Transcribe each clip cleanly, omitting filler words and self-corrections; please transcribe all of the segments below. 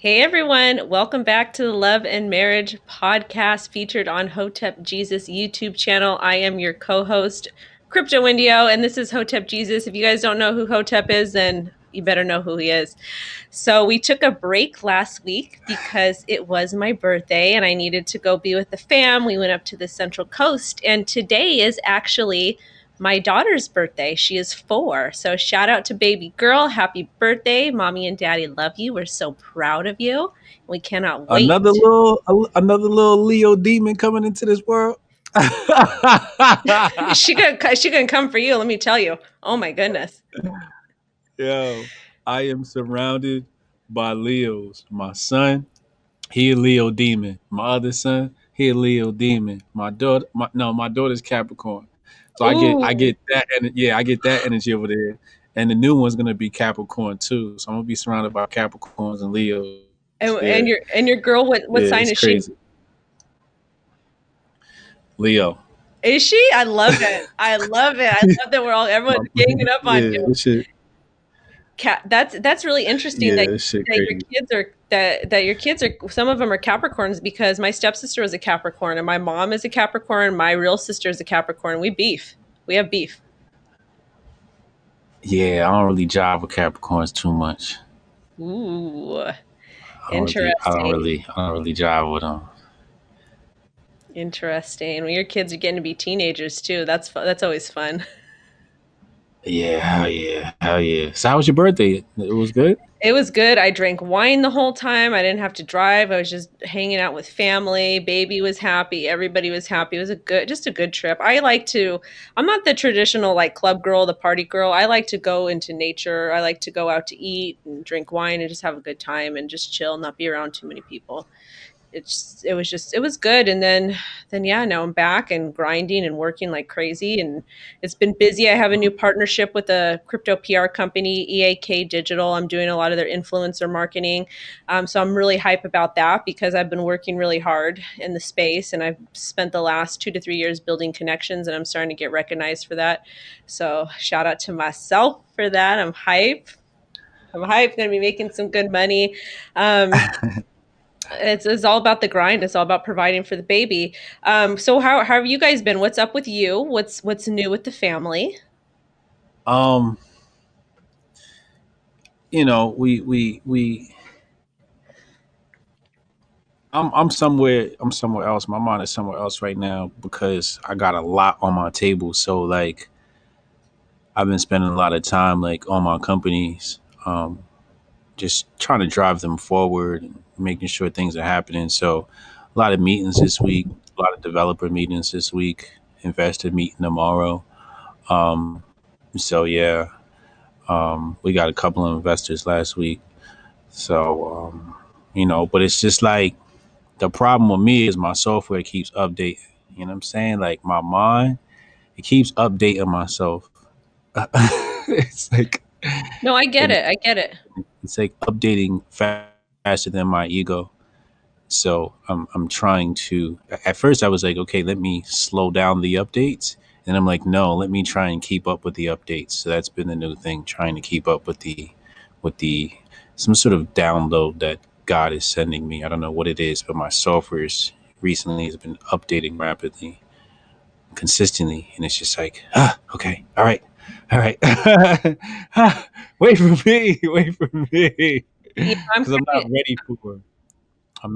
Hey everyone, welcome back to the Love and Marriage podcast featured on Hotep Jesus YouTube channel. I am your co-host, Crypto Wendy O, and this is Hotep Jesus. If you guys don't know who Hotep is, then you better know who he is. So we took a break last week because it was my birthday and I needed to go be with the fam. We went up to the Central Coast, and today is actually my daughter's birthday. She is 4. So shout out to baby girl. Happy birthday. Mommy and daddy love you. We're so proud of you. We cannot wait. Another little Leo demon coming into this world. She gonna come for you, let me tell you. Oh my goodness. Yo, I am surrounded by Leos. My son, he a Leo demon. My other son, he a Leo demon. My daughter's Capricorn. So I Ooh. get that, and yeah, I get that energy over there. And the new one's gonna be Capricorn too. So I'm gonna be surrounded by Capricorns and Leos. And Yeah, your girl, what yeah, sign it's is she? crazy. Leo. Is she? I love it. I love it. I love that everyone's ganging up on Yeah, you. this shit. That's really interesting Yeah, this shit that your crazy. kids are that your kids are, some of them are Capricorns, because my stepsister was a Capricorn and my mom is a Capricorn. My real sister is a Capricorn. We beef. We have beef. Yeah, I don't really jive with Capricorns too much. Ooh, interesting. I don't really jive with them. Interesting. Well, your kids are getting to be teenagers too. That's always fun. Yeah, hell yeah, hell yeah. So how was your birthday? It was good. It was good. I drank wine the whole time. I didn't have to drive. I was just hanging out with family. Baby was happy. Everybody was happy. It was just a good trip. I'm not the traditional like club girl, the party girl. I like to go into nature. I like to go out to eat and drink wine and just have a good time and just chill, not be around too many people. It was good. And then yeah, now I'm back and grinding and working like crazy, and it's been busy. I have a new partnership with a crypto PR company, EAK Digital. I'm doing a lot of their influencer marketing. So I'm really hype about that because I've been working really hard in the space, and I've spent the last 2 to 3 years building connections, and I'm starting to get recognized for that. So shout out to myself for that. I'm hype. Going to be making some good money. Um, it's all about the grind. It's all about providing for the baby. So how have you guys been? What's up with you? What's new with the family? Um, we I'm somewhere else. My mind is somewhere else right now because I got a lot on my table. So like I've been spending a lot of time like on my companies, just trying to drive them forward and making sure things are happening. So a lot of meetings this week, a lot of developer meetings this week, investor meeting tomorrow. Um, so yeah, we got a couple of investors last week. So but it's just like the problem with me is my software keeps updating. You know what I'm saying? Like my mind, it keeps updating myself. it's like No, I get and it. I get it. it's like updating faster than my ego. So I'm trying to. At first, I was like, okay, let me slow down the updates, and I'm like, no, let me try and keep up with the updates. So that's been the new thing, trying to keep up with the some sort of download that God is sending me. I don't know what it is, but my software recently has been updating rapidly, consistently, and it's just like, okay, all right, wait for me, Yeah, I'm because I'm not kind ready for. I'm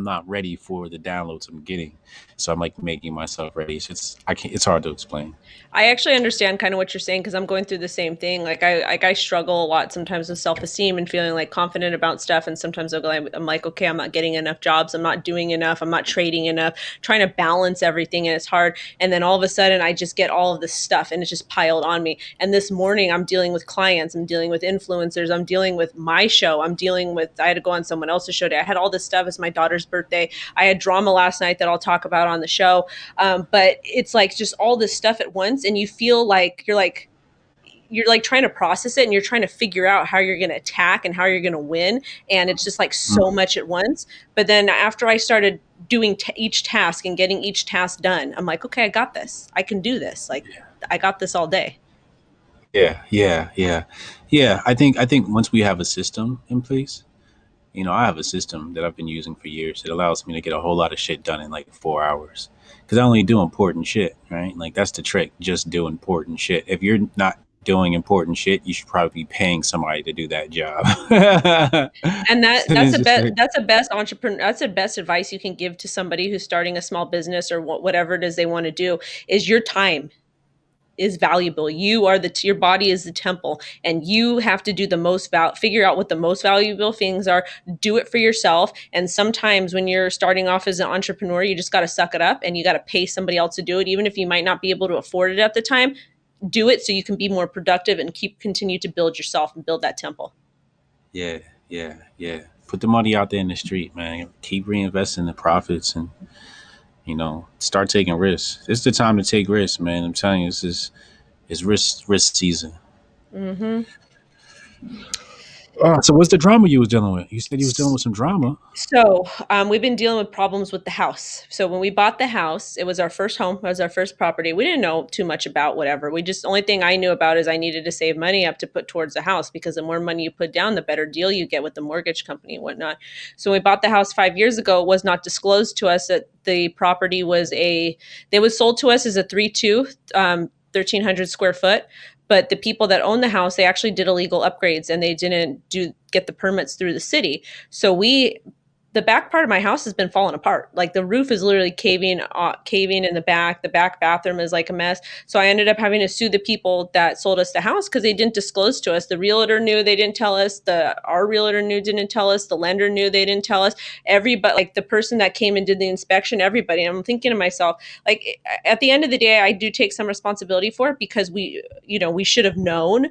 not ready for the downloads I'm getting. So I'm like making myself ready. So it's hard to explain. I actually understand kind of what you're saying because I'm going through the same thing. I struggle a lot sometimes with self-esteem and feeling like confident about stuff, and sometimes I'm like, okay, I'm not getting enough jobs, I'm not doing enough, I'm not trading enough, trying to balance everything, and it's hard. And then all of a sudden I just get all of this stuff and it's just piled on me. And this morning I'm dealing with clients, I'm dealing with influencers, I'm dealing with my show, I had to go on someone else's show today. I had all this stuff. It's my daughter's birthday. I had drama last night that I'll talk about on the show. But it's like just all this stuff at once, and you feel like you're like trying to process it, and you're trying to figure out how you're going to attack and how you're going to win, and it's just like so much at once. But then after I started doing each task and getting each task done, I'm like, okay, I got this. I can do this. Like I got this all day. Yeah. I think once we have a system in place, I have a system that I've been using for years. It allows me to get a whole lot of shit done in like 4 hours. Because I only do important shit, right? Like that's the trick. Just do important shit. If you're not doing important shit, you should probably be paying somebody to do that job. And It's just like, that's a best entrepreneur, that's the best advice you can give to somebody who's starting a small business or whatever it is they want to do is your time is valuable. You are your body is the temple, and you have to do the most figure out what the most valuable things are, do it for yourself. And sometimes when you're starting off as an entrepreneur, you just got to suck it up and you got to pay somebody else to do it, even if you might not be able to afford it at the time. Do it so you can be more productive and continue to build yourself and build that temple. yeah, yeah. Put the money out there in the street, man. Keep reinvesting the profits and start taking risks. It's the time to take risks, man. I'm telling you, it's risk season. Mm-hmm. So what's the drama you was dealing with? You said you was dealing with some drama. So we've been dealing with problems with the house. So when we bought the house, it was our first home, it was our first property. We didn't know too much about whatever. We just only thing I knew about is I needed to save money up to put towards the house because the more money you put down, the better deal you get with the mortgage company and whatnot. So when we bought the house 5 years ago. It was not disclosed to us that the property was they was sold to us as a 3-2, 1,300 square foot. But the people that own the house, they actually did illegal upgrades and they didn't get the permits through the city. So the back part of my house has been falling apart. Like the roof is literally caving in the back. The back bathroom is like a mess. So I ended up having to sue the people that sold us the house because they didn't disclose to us. The realtor knew, they didn't tell us. Our realtor knew, didn't tell us. The lender knew, they didn't tell us. Everybody, like the person that came and did the inspection, everybody. And I'm thinking to myself, like at the end of the day, I do take some responsibility for it because we should have known,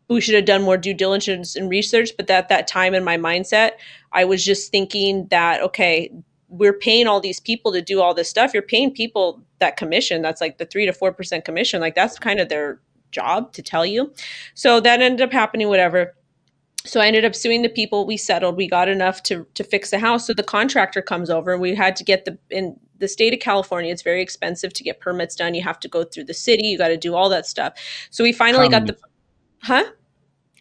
we should have done more due diligence and research. But at that time in my mindset, I was just thinking that, okay, we're paying all these people to do all this stuff. You're paying people that commission. That's like the 3 to 4% commission. Like that's kind of their job to tell you. So that ended up happening, whatever. So I ended up suing the people. We settled. We got enough to fix the house. So the contractor comes over. We had to get in the state of California. It's very expensive to get permits done. You have to go through the city. You got to do all that stuff. So we finally got Communism. huh?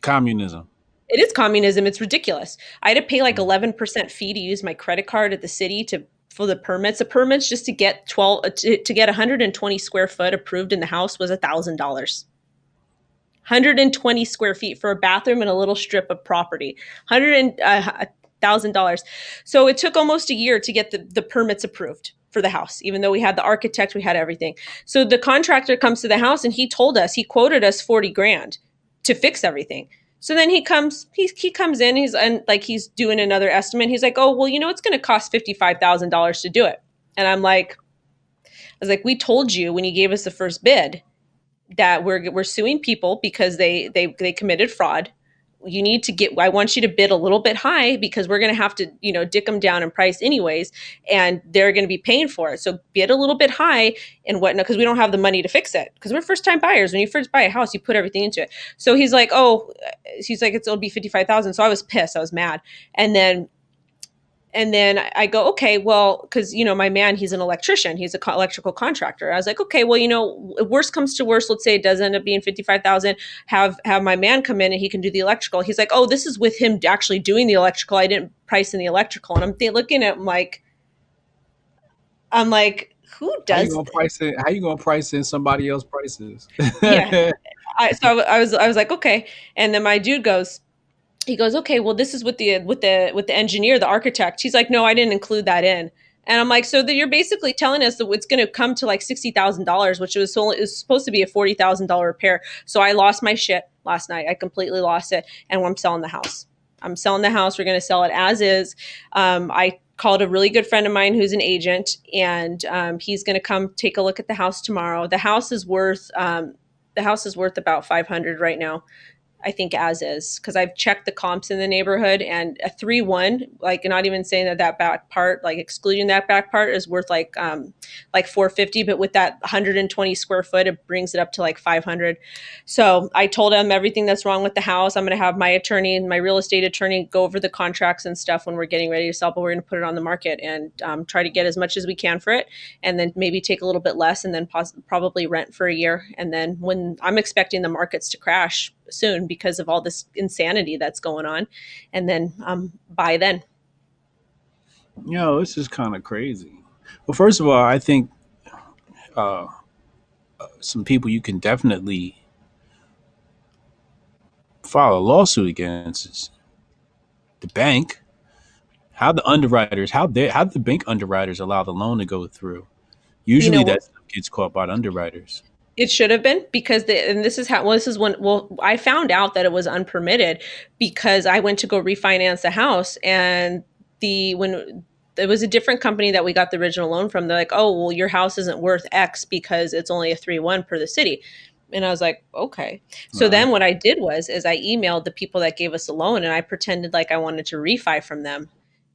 Communism. It is communism. It's ridiculous. I had to pay like 11% fee to use my credit card at the city for the permits. The permits just to get 120 square foot approved in the house was $1,000. 120 square feet for a bathroom and a little strip of property. $1,000. So it took almost a year to get the permits approved for the house, even though we had the architect, we had everything. So the contractor comes to the house and he quoted us 40 grand to fix everything. So then he comes in, he's doing another estimate. He's like, oh, well, it's going to cost $55,000 to do it. And I was like, we told you when you gave us the first bid that we're suing people because they committed fraud. I want you to bid a little bit high because we're going to have to, dick them down in price anyways. And they're going to be paying for it. So bid a little bit high and whatnot, because we don't have the money to fix it. Because we're first time buyers. When you first buy a house, you put everything into it. So he's like, it'll be 55,000. So I was pissed. I was mad. And then I go, okay, well, because, my man, he's an electrician. He's an electrical contractor. I was like, okay, well, worst comes to worst, let's say it does end up being 55,000, have my man come in and he can do the electrical. He's like, oh, this is with him actually doing the electrical. I didn't price in the electrical. And I'm looking at him I'm like, who How you does gonna this? price it? How you gonna price in somebody else's prices? Yeah. I was like, okay. And then my dude he goes, okay, well, this is with the engineer, the architect. He's like, no, I didn't include that in. And I'm like, so that you're basically telling us that it's going to come to like $60,000, which it was supposed to be a $40,000 repair. So I lost my shit last night. I completely lost it, and I'm selling the house. I'm selling the house. We're going to sell it as is. I called a really good friend of mine who's an agent, and he's going to come take a look at the house tomorrow. The house is worth about 500 right now. I think as is, because I've checked the comps in the neighborhood, and a 3-1, like not even saying that back part, like excluding that back part, is worth like 450, but with that 120 square foot, it brings it up to like 500. So I told him everything that's wrong with the house. I'm going to have my attorney, my real estate attorney, go over the contracts and stuff when we're getting ready to sell, but we're going to put it on the market and try to get as much as we can for it, and then maybe take a little bit less, and then probably rent for a year. And then when I'm expecting the markets to crash soon because of all this insanity that's going on. And then by then. This is kind of crazy. Well, first of all, I think uh, some people you can definitely file a lawsuit against is the bank. How the bank underwriters allow the loan to go through? You Usually know, that stuff gets caught by the underwriters. it should have been because and this is how, well, this is when, well, I found out that it was unpermitted because I went to go refinance the house, and when it was a different company that we got the original loan from, they're like, oh, well, your house isn't worth X because it's only a 3-1 per the city. And I was like, okay. So Right. then what I did is I emailed the people that gave us the loan, and I pretended like I wanted to refi from them.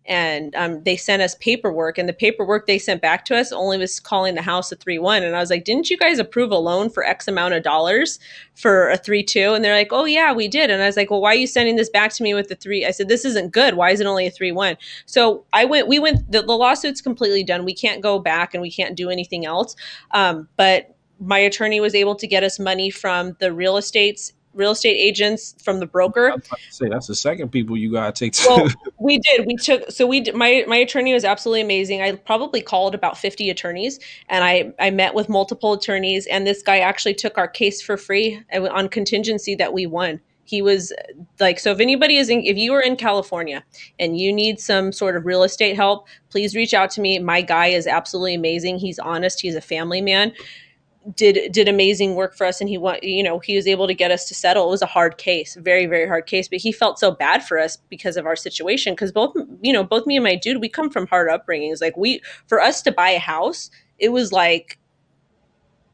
And they sent us paperwork, and the paperwork they sent back to us only was calling the house a 3-1. And I was like, didn't you guys approve a loan for X amount of dollars for a 3-2? And they're like, oh yeah, we did. And I was like, well, why are you sending this back to me with the 3? I said, this isn't good. Why is it only a 3-1? So we went, the lawsuit's completely done. We can't go back and we can't do anything else. But my attorney was able to get us money from the real estate agents, from the I broker. was about to say that's the second people you gotta take Well, to. we did. We took, so we did, my attorney was absolutely amazing. I probably called about 50 attorneys, and I met with multiple attorneys, and this guy actually took our case for free on contingency that we won. He was like, so if anybody if you are in California and you need some sort of real estate help, please reach out to me. My guy is absolutely amazing. He's honest. He's a family man, did amazing work for us, and he was able to get us to settle. It was a hard case, very very hard case, but he felt so bad for us because of our situation, because both me and my dude, we come from hard upbringings. Like, we for us to buy a house, it was like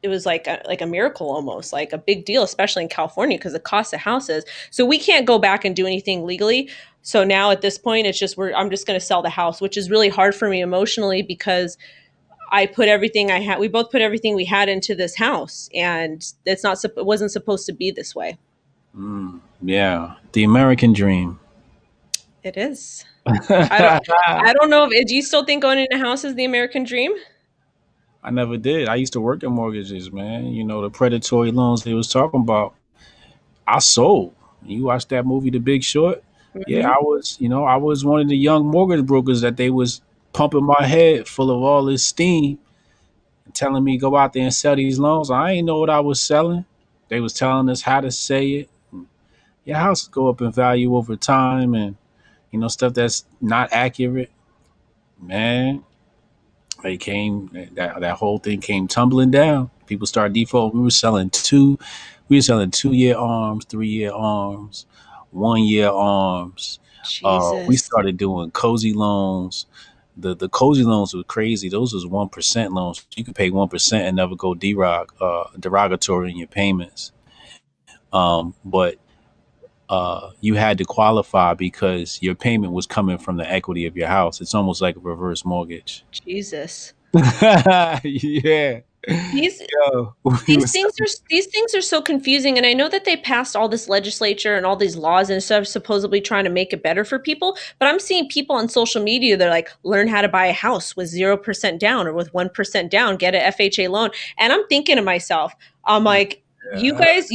like a miracle, almost like a big deal, especially in California because the cost of houses. So we can't go back and do anything legally. So now at this point, it's just I'm just going to sell the house, which is really hard for me emotionally because I put everything I had. We both put everything we had into this house, and it wasn't supposed to be this way. Yeah, the American dream. It is. I don't know if, do you still think owning a house is the American dream? I never did. I used to work in mortgages, man. The predatory loans they was talking about. I sold. You watched that movie, The Big Short? Yeah, Hmm. I was one of the young mortgage brokers that they was pumping my head full of all this steam and telling me go out there and sell these loans. I ain't know what I was selling. They was telling us how to say it. Your house go up in value over time, and stuff that's not accurate. Man, they came that whole thing came tumbling down. People started default. We were selling 2-year arms, 3-year arms, 1-year arms. We Jesus. started doing cozy loans. The cozy loans were crazy. Those was 1% loans. You could pay 1% and never go derogatory in your payments. But you had to qualify because your payment was coming from the equity of your house. It's almost like a reverse mortgage. Jesus. Yeah. These Yo, we was these things are so confusing, and I know that they passed all this legislature and all these laws and stuff supposedly trying to make it better for people, but I'm seeing people on social media, they're like, learn how to buy a house with 0% down or with 1% down, get an FHA loan. And I'm thinking to myself, I'm like, yeah. you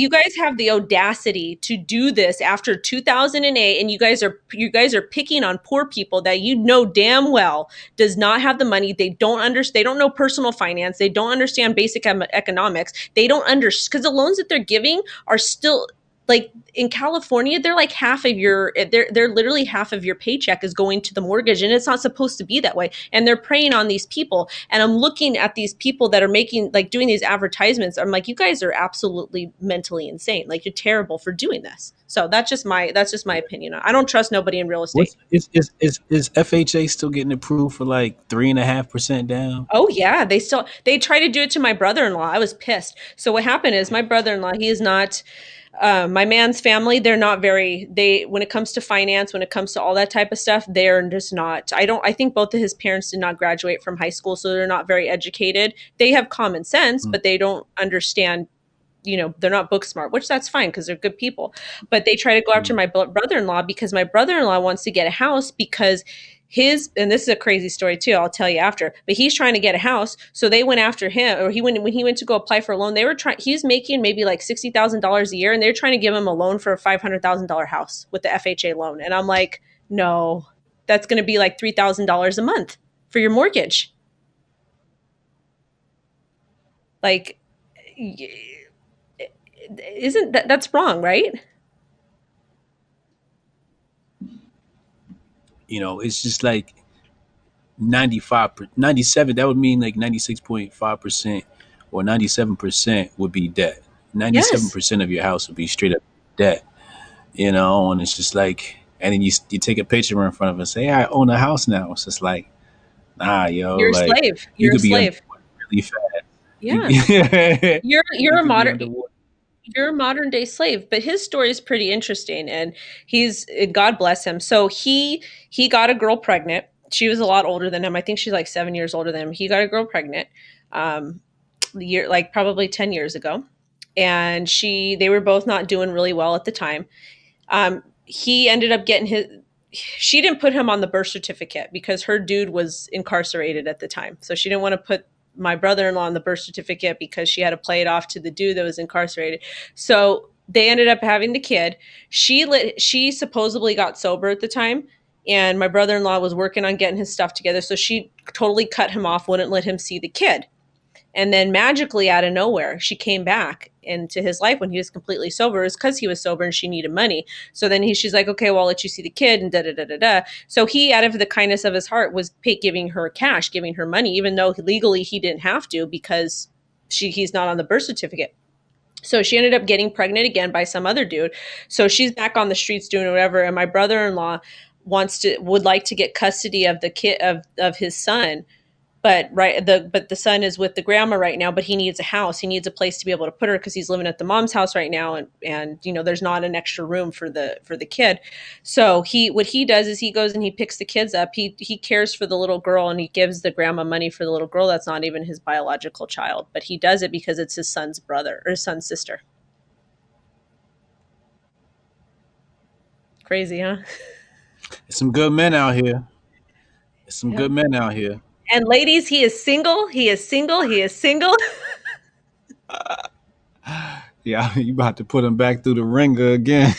guys have the audacity to do this after 2008, and you guys are picking on poor people that you know damn well does not have the money. They don't understand. They don't know personal finance. They don't understand basic economics. They don't understand because the loans that they're giving are still, like, in California, they're like they're literally half of your paycheck is going to the mortgage, and it's not supposed to be that way. And they're preying on these people. And I'm looking at these people that are doing these advertisements. I'm like, you guys are absolutely mentally insane. Like, you're terrible for doing this. So that's just my opinion. I don't trust nobody in real estate. What's is FHA still getting approved for like 3.5% down? Oh yeah, they try to do it to my brother-in-law. I was pissed. So what happened is my brother-in-law, he is not my man's family, they're not very, they when it comes to finance, when it comes to all that type of stuff, they're just not. I think both of his parents did not graduate from high school, so they're not very educated. They have common sense, Mm, but they don't understand, they're not book smart, which that's fine because they're good people. But they try to go after mm, my brother-in-law because my brother-in-law wants to get a house because his, and this is a crazy story too, I'll tell you after, but he's trying to get a house, so they went after him, or he went when he went to go apply for a loan, they were trying, he's making maybe like $60,000 a year, and they're trying to give him a loan for a $500,000 house with the FHA loan, and I'm like, no, that's going to be like $3,000 a month for your mortgage. Like, isn't that's wrong, right? It's just like 95, 97. That would mean like 96.5% or 97% would be debt. Yes, 97% of your house would be straight up debt. And it's just like, and then you take a picture in front of it and say, hey, I own a house now. It's just like, nah, yo, you're a like slave. you You're a could be slave. underwater really fast. Yeah, You, you're you a could be modern, underwater. you're a modern day slave, but his story is pretty interesting, and he's, God bless him. So he got a girl pregnant. She was a lot older than him. I think she's like 7 years older than him. He got a girl pregnant, year like probably 10 years ago, and they were both not doing really well at the time. He ended up getting his. She didn't put him on the birth certificate because her dude was incarcerated at the time, so she didn't want to put my brother-in-law on the birth certificate because she had to play it off to the dude that was incarcerated. So they ended up having the kid. She supposedly got sober at the time, and my brother-in-law was working on getting his stuff together, so she totally cut him off, wouldn't let him see the kid. And then magically out of nowhere, she came back into his life when he was completely sober. It was because he was sober and she needed money. So then she's like, okay, well, I'll let you see the kid, and da da da da da. So he, out of the kindness of his heart, was giving her cash, giving her money, even though legally he didn't have to because he's not on the birth certificate. So she ended up getting pregnant again by some other dude. So she's back on the streets doing whatever. And my brother-in-law would like to get custody of the kid of his son, but the son is with the grandma right now, but he needs a house, he needs a place to be able to put her because he's living at the mom's house right now, and there's not an extra room for the kid. So what he does is he goes and he picks the kids up, he cares for the little girl, and he gives the grandma money for the little girl that's not even his biological child, but he does it because it's his son's brother or his son's sister. Crazy, huh? There's some good men out here. There's some Yeah. good men out here. And ladies, he is single, he is single, he is single. Yeah, you about to put him back through the ringer again.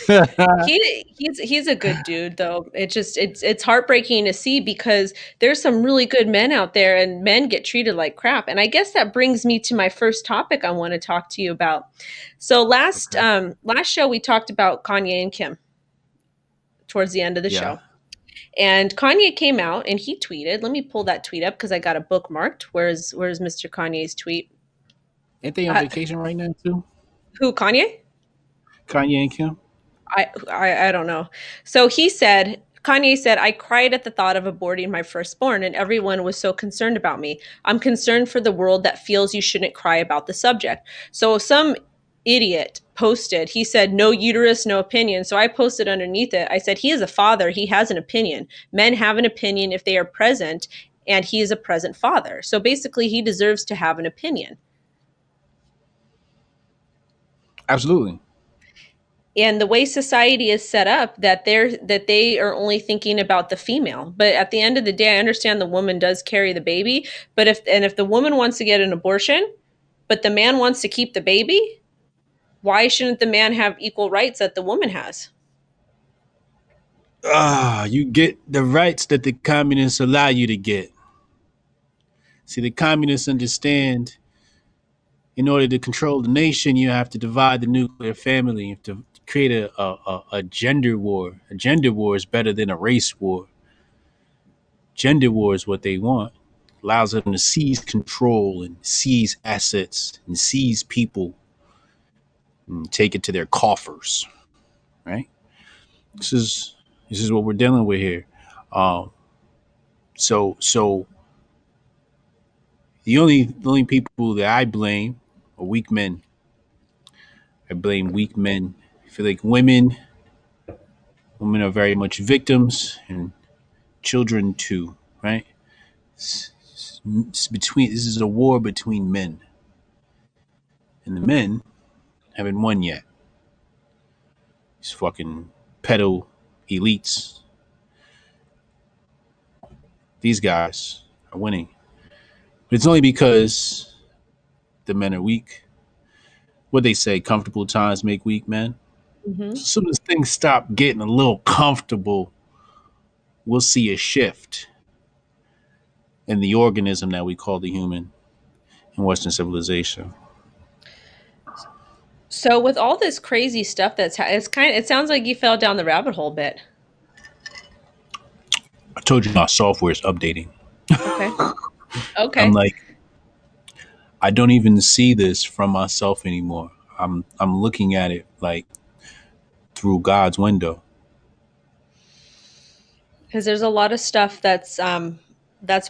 He's a good dude though. It's heartbreaking to see because there's some really good men out there, and men get treated like crap. And I guess that brings me to my first topic I want to talk to you about. So Okay. last show we talked about Kanye and Kim towards the end of the Yeah. show. And Kanye came out and he tweeted. Let me pull that tweet up because I got it bookmarked. Where's Mr. Kanye's tweet? Ain't they on Uh, vacation right now too? who, Kanye? Kanye and Kim? I don't know. So Kanye said, I cried at the thought of aborting my firstborn, and everyone was so concerned about me. I'm concerned for the world that feels you shouldn't cry about the subject. So some idiot posted, he said, no uterus, no opinion. So I posted underneath it, I said, he is a father, he has an opinion. Men have an opinion if they are present, and he is a present father. So basically, he deserves to have an opinion. Absolutely. And the way society is set up, that they are only thinking about the female, but at the end of the day, I understand the woman does carry the baby, but if the woman wants to get an abortion but the man wants to keep the baby, why shouldn't the man have equal rights that the woman has? You get the rights that the communists allow you to get. See, the communists understand in order to control the nation, you have to divide the nuclear family. You have to create a gender war. A gender war is better than a race war. Gender war is what they want. Allows them to seize control and seize assets and seize people and take it to their coffers. Right? This is this is what we're dealing with here. Um, so the only people that I blame are weak men. I blame weak men. I feel like women are very much victims and children too, right? This is a war between men, and the men haven't won yet. These fucking pedo elites These guys are winning. But it's only because the men are weak. What they say, comfortable times make weak men. Hmm. As soon as things stop getting a little comfortable, we'll see a shift in the organism that we call the human in Western civilization. So with all this crazy stuff it sounds like you fell down the rabbit hole a bit. I told you my software is updating. Okay. I'm Okay. like, I don't even see this from myself anymore. I'm looking at it like through God's window. Because there's a lot of stuff that's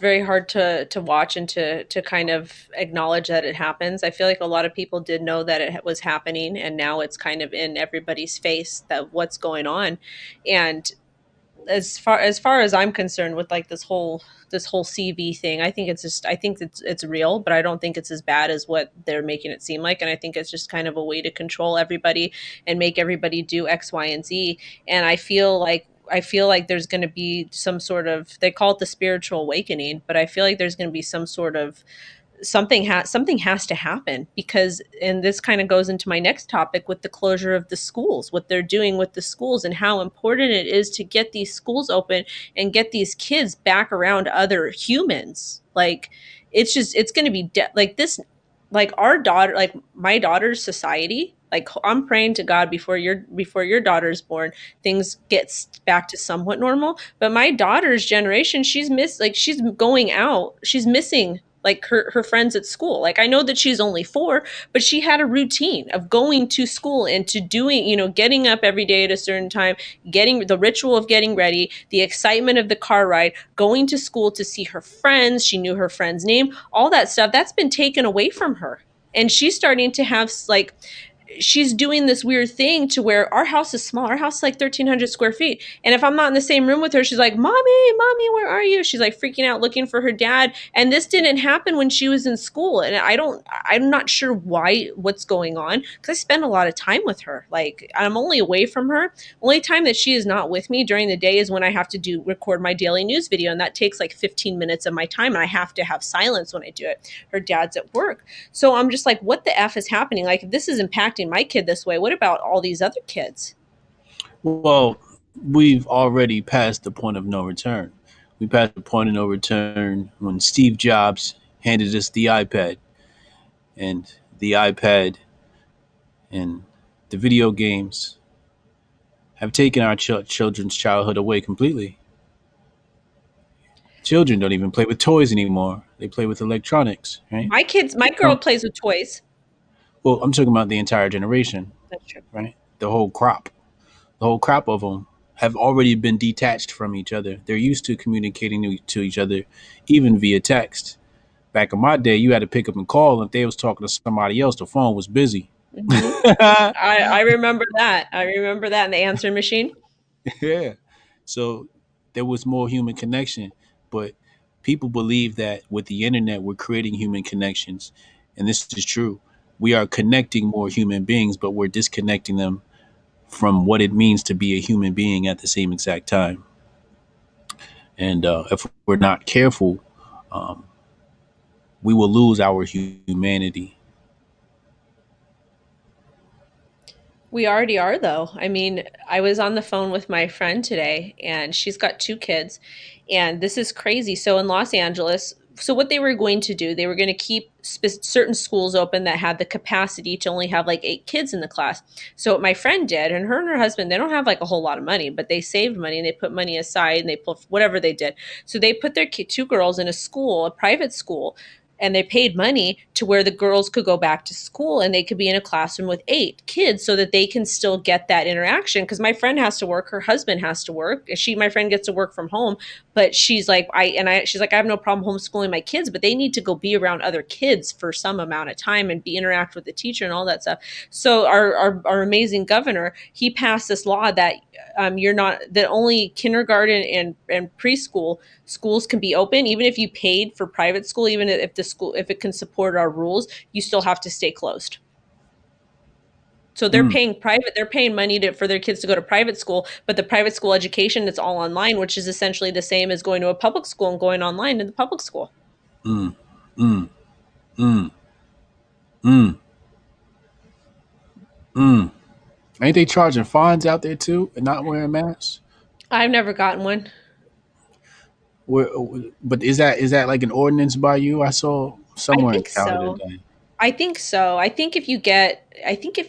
very hard to watch and to kind of acknowledge that it happens. I feel like a lot of people did know that it was happening, and now it's kind of in everybody's face that what's going on. And as far as I'm concerned with like this whole CV thing, I think it's real, but I don't think it's as bad as what they're making it seem like. And I think it's just kind of a way to control everybody and make everybody do X, Y, and Z. And I feel like there's going to be some sort of, they call it the spiritual awakening, but I feel like there's going to be some sort of something has to happen, because, and this kind of goes into my next topic with the closure of the schools, what they're doing with the schools and how important it is to get these schools open and get these kids back around other humans. Like, it's going to be like this, like our daughter, like my daughter's society, like I'm praying to God before your daughter's born, things get back to somewhat normal. But my daughter's generation, she's going out, she's missing like her friends at school. Like, I know that she's only 4, but she had a routine of going to school and to doing, getting up every day at a certain time, getting the ritual of getting ready, the excitement of the car ride, going to school to see her friends. She knew her friend's name, all that stuff that's been taken away from her. And she's starting to have like, she's doing this weird thing to where our house is small. Our house is like 1,300 square feet. And if I'm not in the same room with her, she's like, Mommy, where are you? She's like freaking out looking for her dad. And this didn't happen when she was in school. And I'm not sure what's going on, because I spend a lot of time with her. Like, I'm only away from her. Only time that she is not with me during the day is when I have to record my daily news video. And that takes like 15 minutes of my time. And I have to have silence when I do it. Her dad's at work. So I'm just like, what the F is happening? Like, if this is impacting my kid this way, what about all these other kids? Well, we've already passed the point of no return. We passed the point of no return when Steve Jobs handed us the iPad, and the iPad and the video games have taken our children's childhood away completely. Children don't even play with toys anymore. They play with electronics, right? My girl No. plays with toys. Well, I'm talking about the entire generation, That's true. right? The whole crop. The whole crop of them have already been detached from each other. They're used to communicating to each other, even via text. Back in my day, you had to pick up and call. If they was talking to somebody else, the phone was busy. Hmm. I remember that. I remember that in the answer machine. Yeah. So there was more human connection. But people believe that with the internet, we're creating human connections. And this is true. We are connecting more human beings, but we're disconnecting them from what it means to be a human being at the same exact time. And if we're not careful, um, we will lose our humanity. We already are, though. I mean, I was on the phone with my friend today, and she's got 2 kids, and this is crazy. So in Los Angeles, so what they were going to do, they were going to keep certain schools open that had the capacity to only have like 8 kids in the class. So what my friend did, and her husband, they don't have like a whole lot of money, but they saved money and they put money aside and they put whatever they did. So they put their 2 girls in a school, a private school, and they paid money to where the girls could go back to school and they could be in a classroom with 8 kids so that they can still get that interaction. Because my friend has to work, her husband has to work, my friend gets to work from home, but she's like, she's like, I have no problem homeschooling my kids, but they need to go be around other kids for some amount of time and interact with the teacher and all that stuff. So our amazing governor, he passed this law that you're not, that only kindergarten and preschool schools can be open. Even if you paid for private school, even if the school, if it can support our rules, you still have to stay closed. So they're Mm, paying private, they're paying money for their kids to go to private school, but the private school education it's all online, which is essentially the same as going to a public school and going online in the public school. mm, mm, mm, mm, mm. Ain't they charging fines out there too and not wearing masks? I've never gotten one. Where, but is that like an ordinance by you? I saw I somewhere in think Canada so. today. I think so. I think if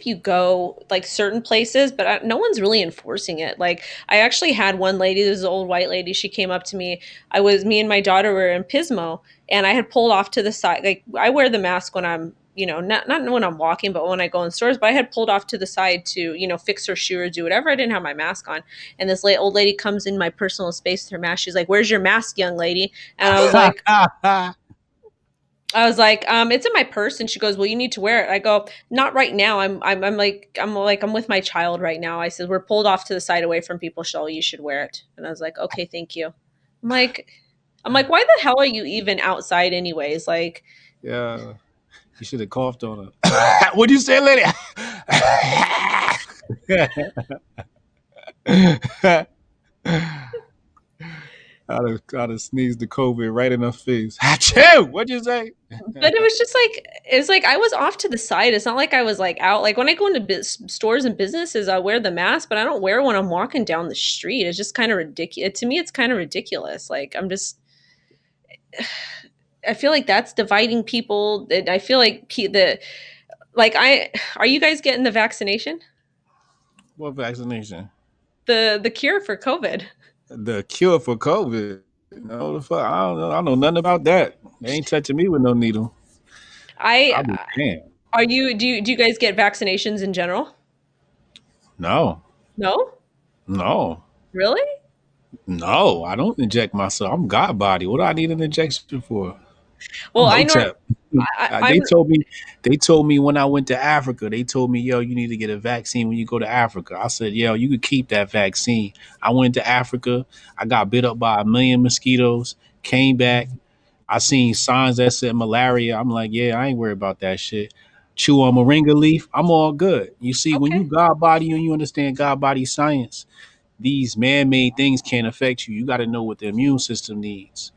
you go like certain places, but no one's really enforcing it. Like I actually had one lady, this is an old white lady. She came up to me. Me and my daughter were in Pismo, and I had pulled off to the side. Like I wear the mask when I'm, not when I'm walking, but when I go in stores. But I had pulled off to the side to, fix her shoe or do whatever. I didn't have my mask on, and this old lady comes in my personal space with her mask. She's like, "Where's your mask, young lady?" And it's in my purse. And she goes, well, you need to wear it. I go, not right now. I'm with my child right now. I said, we're pulled off to the side away from people. You should wear it. And I was like, okay, thank you. I'm like, why the hell are you even outside anyways? Like, Yeah, you should have coughed on her. What'd you say, lady? I'd have sneezed the COVID right in her face. Achoo! What'd you say? but it was like I was off to the side. It's not like I was like out. Like when I go into stores and businesses, I wear the mask, but I don't wear it when I'm walking down the street. It's just kind of ridiculous. To me, it's kind of ridiculous. Like I feel like that's dividing people. And I feel like are you guys getting the vaccination? What vaccination? The cure for COVID. The cure for COVID. No, the fuck. I don't know. I know nothing about that. They ain't touching me with no needle. I I'll be damn. Are you do you guys get vaccinations in general? No, No? no, Really? no. I don't inject myself. I'm God body. What do I need an injection for? I'm Well, Hotep. I'm They told me when I went to Africa, they told me, yo, you need to get a vaccine when you go to Africa. I said, yo, you could keep that vaccine. I went to Africa. I got bit up by a million mosquitoes, came back. I seen signs that said malaria. I'm like, yeah, I ain't worried about that shit. Chew on moringa leaf. I'm all good. You see, when you okay. God body and you understand God body science, these man-made things can't affect you. You got to know what the immune system needs.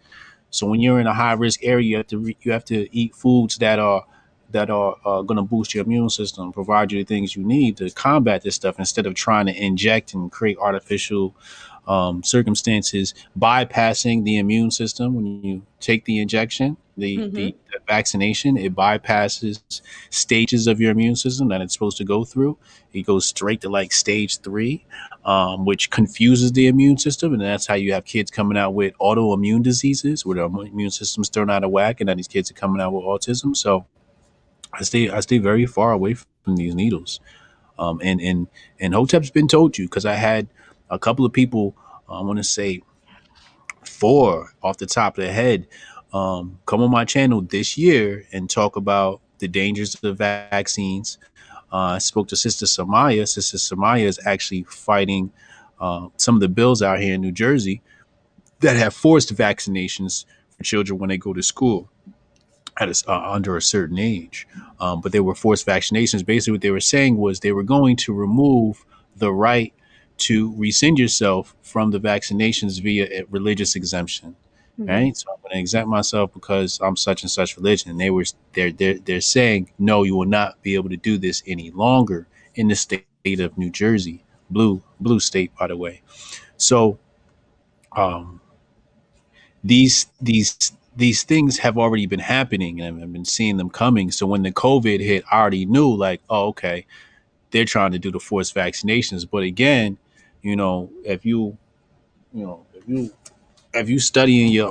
So when you're in a high risk area, you have to eat foods that are going to boost your immune system, provide you the things you need to combat this stuff instead of trying to inject and create artificial circumstances, bypassing the immune system. When you take the injection, Mhm. the vaccination, it bypasses stages of your immune system that it's supposed to go through. It goes straight to like stage three, which confuses the immune system, and that's how you have kids coming out with autoimmune diseases, where the immune system's thrown out of whack, and then these kids are coming out with autism. So I stay very far away from these needles. And Hotep's been told you because I had a couple of people. I want to say four off the top of the head come on my channel this year and talk about the dangers of the vaccines. I spoke to Sister Samaya. Sister Samaya is actually fighting some of the bills out here in New Jersey that have forced vaccinations for children when they go to school under a certain age. But they were forced vaccinations. Basically, what they were saying was they were going to remove the right to rescind yourself from the vaccinations via a religious exemption. Mhm. Right, so I'm going to exempt myself because I'm such and such religion. And they're saying no, you will not be able to do this any longer in the state of New Jersey, blue state, by the way. So um, these things have already been happening and I've been seeing them coming. So when the COVID hit, I already knew like, oh, okay, they're trying to do the forced vaccinations. But again, if you studying your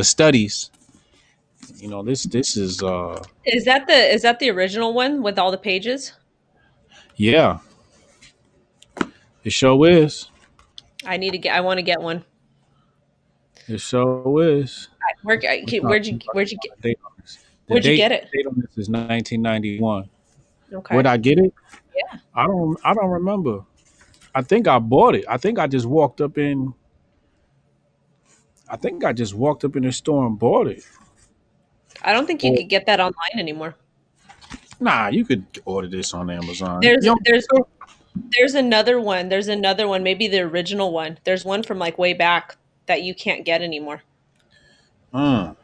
studies, this is Is that the original one with all the pages? yeah, it sure is. I want to get one. It sure is. I'm trying, Where'd you I'm trying to where'd you find get the date on this. The where'd you date get it? the date on this is 1991. Where'd Okay. I get it? Yeah. I don't remember. I think I bought it. I think I just walked up in the store and bought it. I don't think you Or could get that online anymore. Nah, you could order this on Amazon. There's You don't there's think there's another one. There's another one, maybe the original one. There's one from like way back that you can't get anymore. so?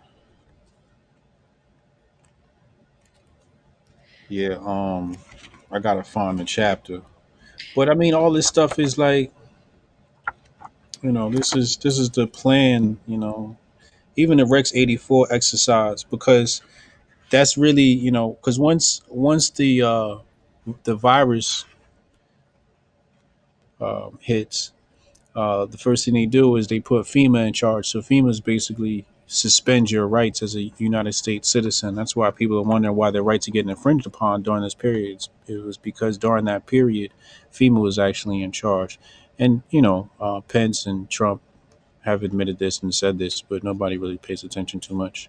Yeah, I gotta find the chapter. But I mean, all this stuff is like, this is the plan. Even the Rex 84 exercise, because that's really, because once the virus hits, the first thing they do is they put FEMA in charge. So FEMA's basically suspend your rights as a United States citizen. That's why people are wondering why their rights are getting infringed upon during this period. It was because during that period, FEMA was actually in charge. And, Pence and Trump have admitted this and said this, but nobody really pays attention too much.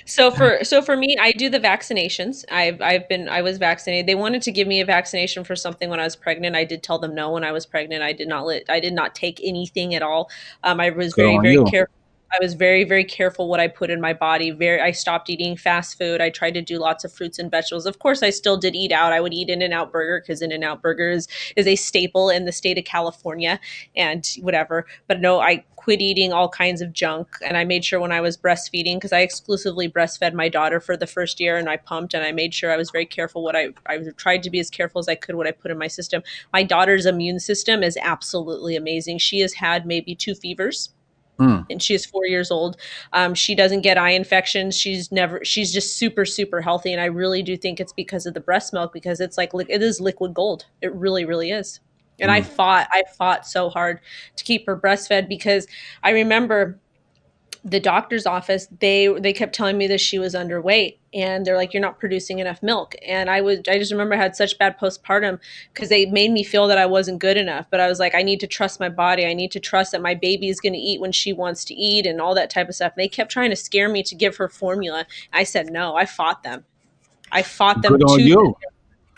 So for me, I do the vaccinations. I was vaccinated. They wanted to give me a vaccination for something when I was pregnant. I did tell them no when I was pregnant. I did not take anything at all. I was Good very on very you. careful. I was very very careful what I put in my body. I stopped eating fast food. I tried to do lots of fruits and vegetables. Of course, I still did eat out. I would eat In-N-Out Burger because In-N-Out Burger is a staple in the state of California and whatever. But no, I quit eating all kinds of junk. And I made sure when I was breastfeeding, because I exclusively breastfed my daughter for the first year and I pumped, and I made sure I was very careful I tried to be as careful as I could what I put in my system. My daughter's immune system is absolutely amazing. She has had maybe 2 fevers Mm, and she is 4 years old. She doesn't get eye infections. She's just super, super healthy. And I really do think it's because of the breast milk, because it's like, it is liquid gold. It really, really is. And mm. I fought so hard to keep her breastfed because I remember the doctor's office, they kept telling me that she was underweight, and they're like, you're not producing enough milk. And I just remember I had such bad postpartum because they made me feel that I wasn't good enough. But I was like, I need to trust my body. I need to trust that my baby is going to eat when she wants to eat and all that type of stuff. And they kept trying to scare me to give her formula. I said no. I fought them. I fought them Good on tooth you.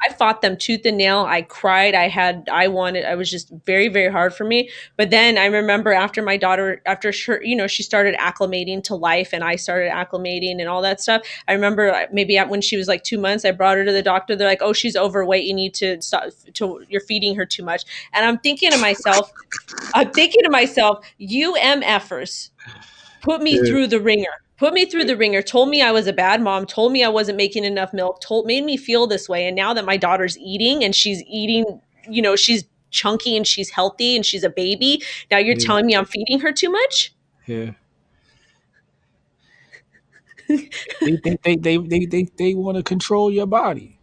I fought them tooth and nail. I cried. I was just very, very hard for me. But then I remember after my daughter, after she started acclimating to life and I started acclimating and all that stuff. I remember maybe when she was like 2 months, I brought her to the doctor. They're like, oh, she's overweight. You need to stop, you're feeding her too much. And I'm thinking to myself, you MFers put me Yeah, through the ringer. Put me through the ringer, told me I was a bad mom, told me I wasn't making enough milk, made me feel this way. And now that my daughter's eating and she's eating, she's chunky and she's healthy and she's a baby, now you're yeah, telling me I'm feeding her too much? yeah. They want to control your body.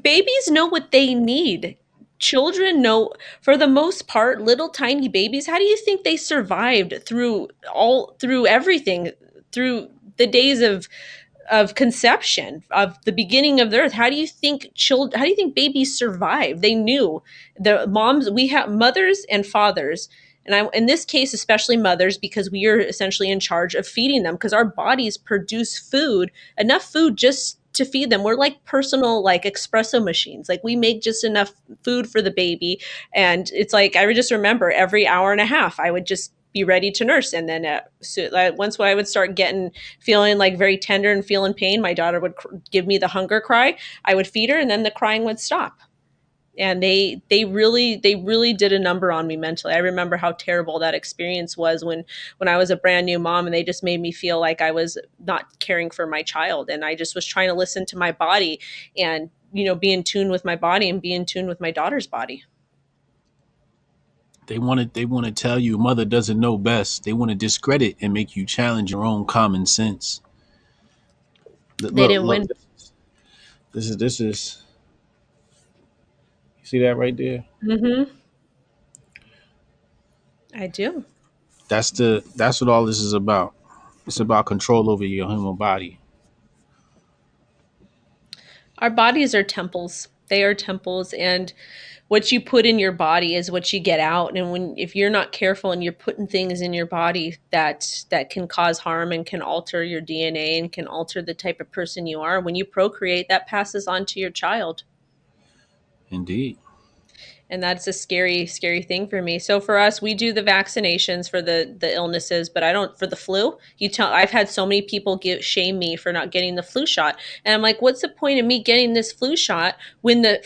Babies know what they need. Children know, for the most part, little tiny babies, how do you think they survived through everything, through the days of conception, of the beginning of the earth? How do you think babies survive? They knew. The moms, we have mothers and fathers, and I, in this case especially mothers, because we are essentially in charge of feeding them, because our bodies produce enough food just to feed them. We're like personal, like espresso machines. Like, we make just enough food for the baby. And it's like, I would just remember every hour and a half I would just be ready to nurse. And then once when I would start feeling like very tender and feeling pain, my daughter would give me the hunger cry. I would feed her, and then the crying would stop. And they really did a number on me mentally. I remember how terrible that experience was when I was a brand new mom, and they just made me feel like I was not caring for my child, and I just was trying to listen to my body and be in tune with my body and be in tune with my daughter's body. They want to tell you mother doesn't know best. They want to discredit and make you challenge your own common sense. They Look, didn't look. win. This is. You see that right there? Hmm. I do. That's what all this is about. It's about control over your human body. Our bodies are temples. They are temples, and what you put in your body is what you get out. And if you're not careful and you're putting things in your body that can cause harm and can alter your DNA and can alter the type of person you are, when you procreate, that passes on to your child. Indeed. And that's a scary, scary thing for me. So for us, we do the vaccinations for the illnesses, but I don't for the flu. You tell I've had so many people give shame me for not getting the flu shot, and I'm like, what's the point of me getting this flu shot when the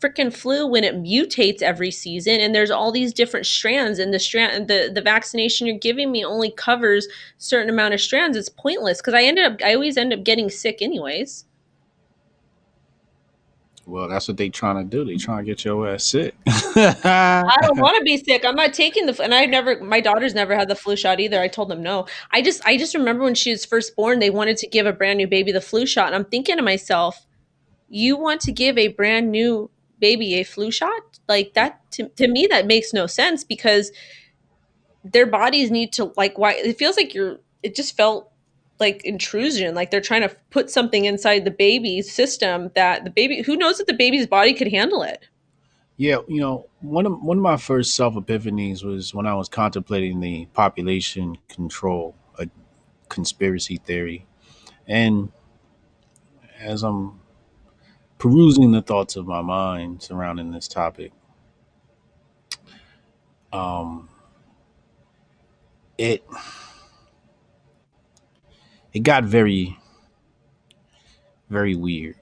freaking flu, when it mutates every season and there's all these different strands, and the vaccination you're giving me only covers a certain amount of strands. It's pointless because I always end up getting sick anyways. Well, that's what they trying to do. They trying to get your ass sick. I don't want to be sick. I'm not taking and I never, my daughter's never had the flu shot either. I told them no. I just remember when she was first born, they wanted to give a brand new baby the flu shot. And I'm thinking to myself, you want to give a brand new baby a flu shot? Like that, to me, that makes no sense because their bodies need to, like, why it feels like it just felt like intrusion. Like they're trying to put something inside the baby's system that the baby, who knows if the baby's body could handle it. Yeah, one of my first self epiphanies was when I was contemplating the population control, a conspiracy theory, and as I'm perusing the thoughts of my mind surrounding this topic, um, it it got very very weird.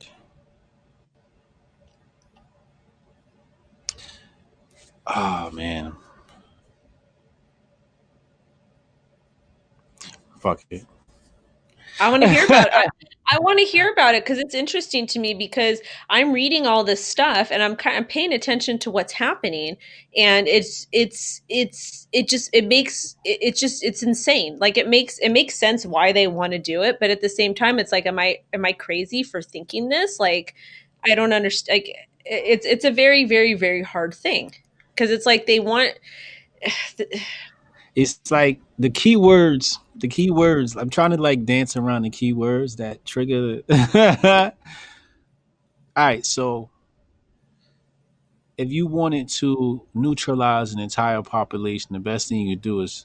Oh man, fuck it. I want to hear about it. I want to hear about it because it's interesting to me because I'm reading all this stuff and I'm kind of paying attention to what's happening, and it makes it's just it's insane. Like it makes sense why they want to do it, but at the same time, it's like, am I crazy for thinking this? Like, I don't understand. Like, it's a very, very, very hard thing because it's like they want. It's like the keywords. I'm trying to like dance around the keywords that trigger. All right, so if you wanted to neutralize an entire population, the best thing you could do is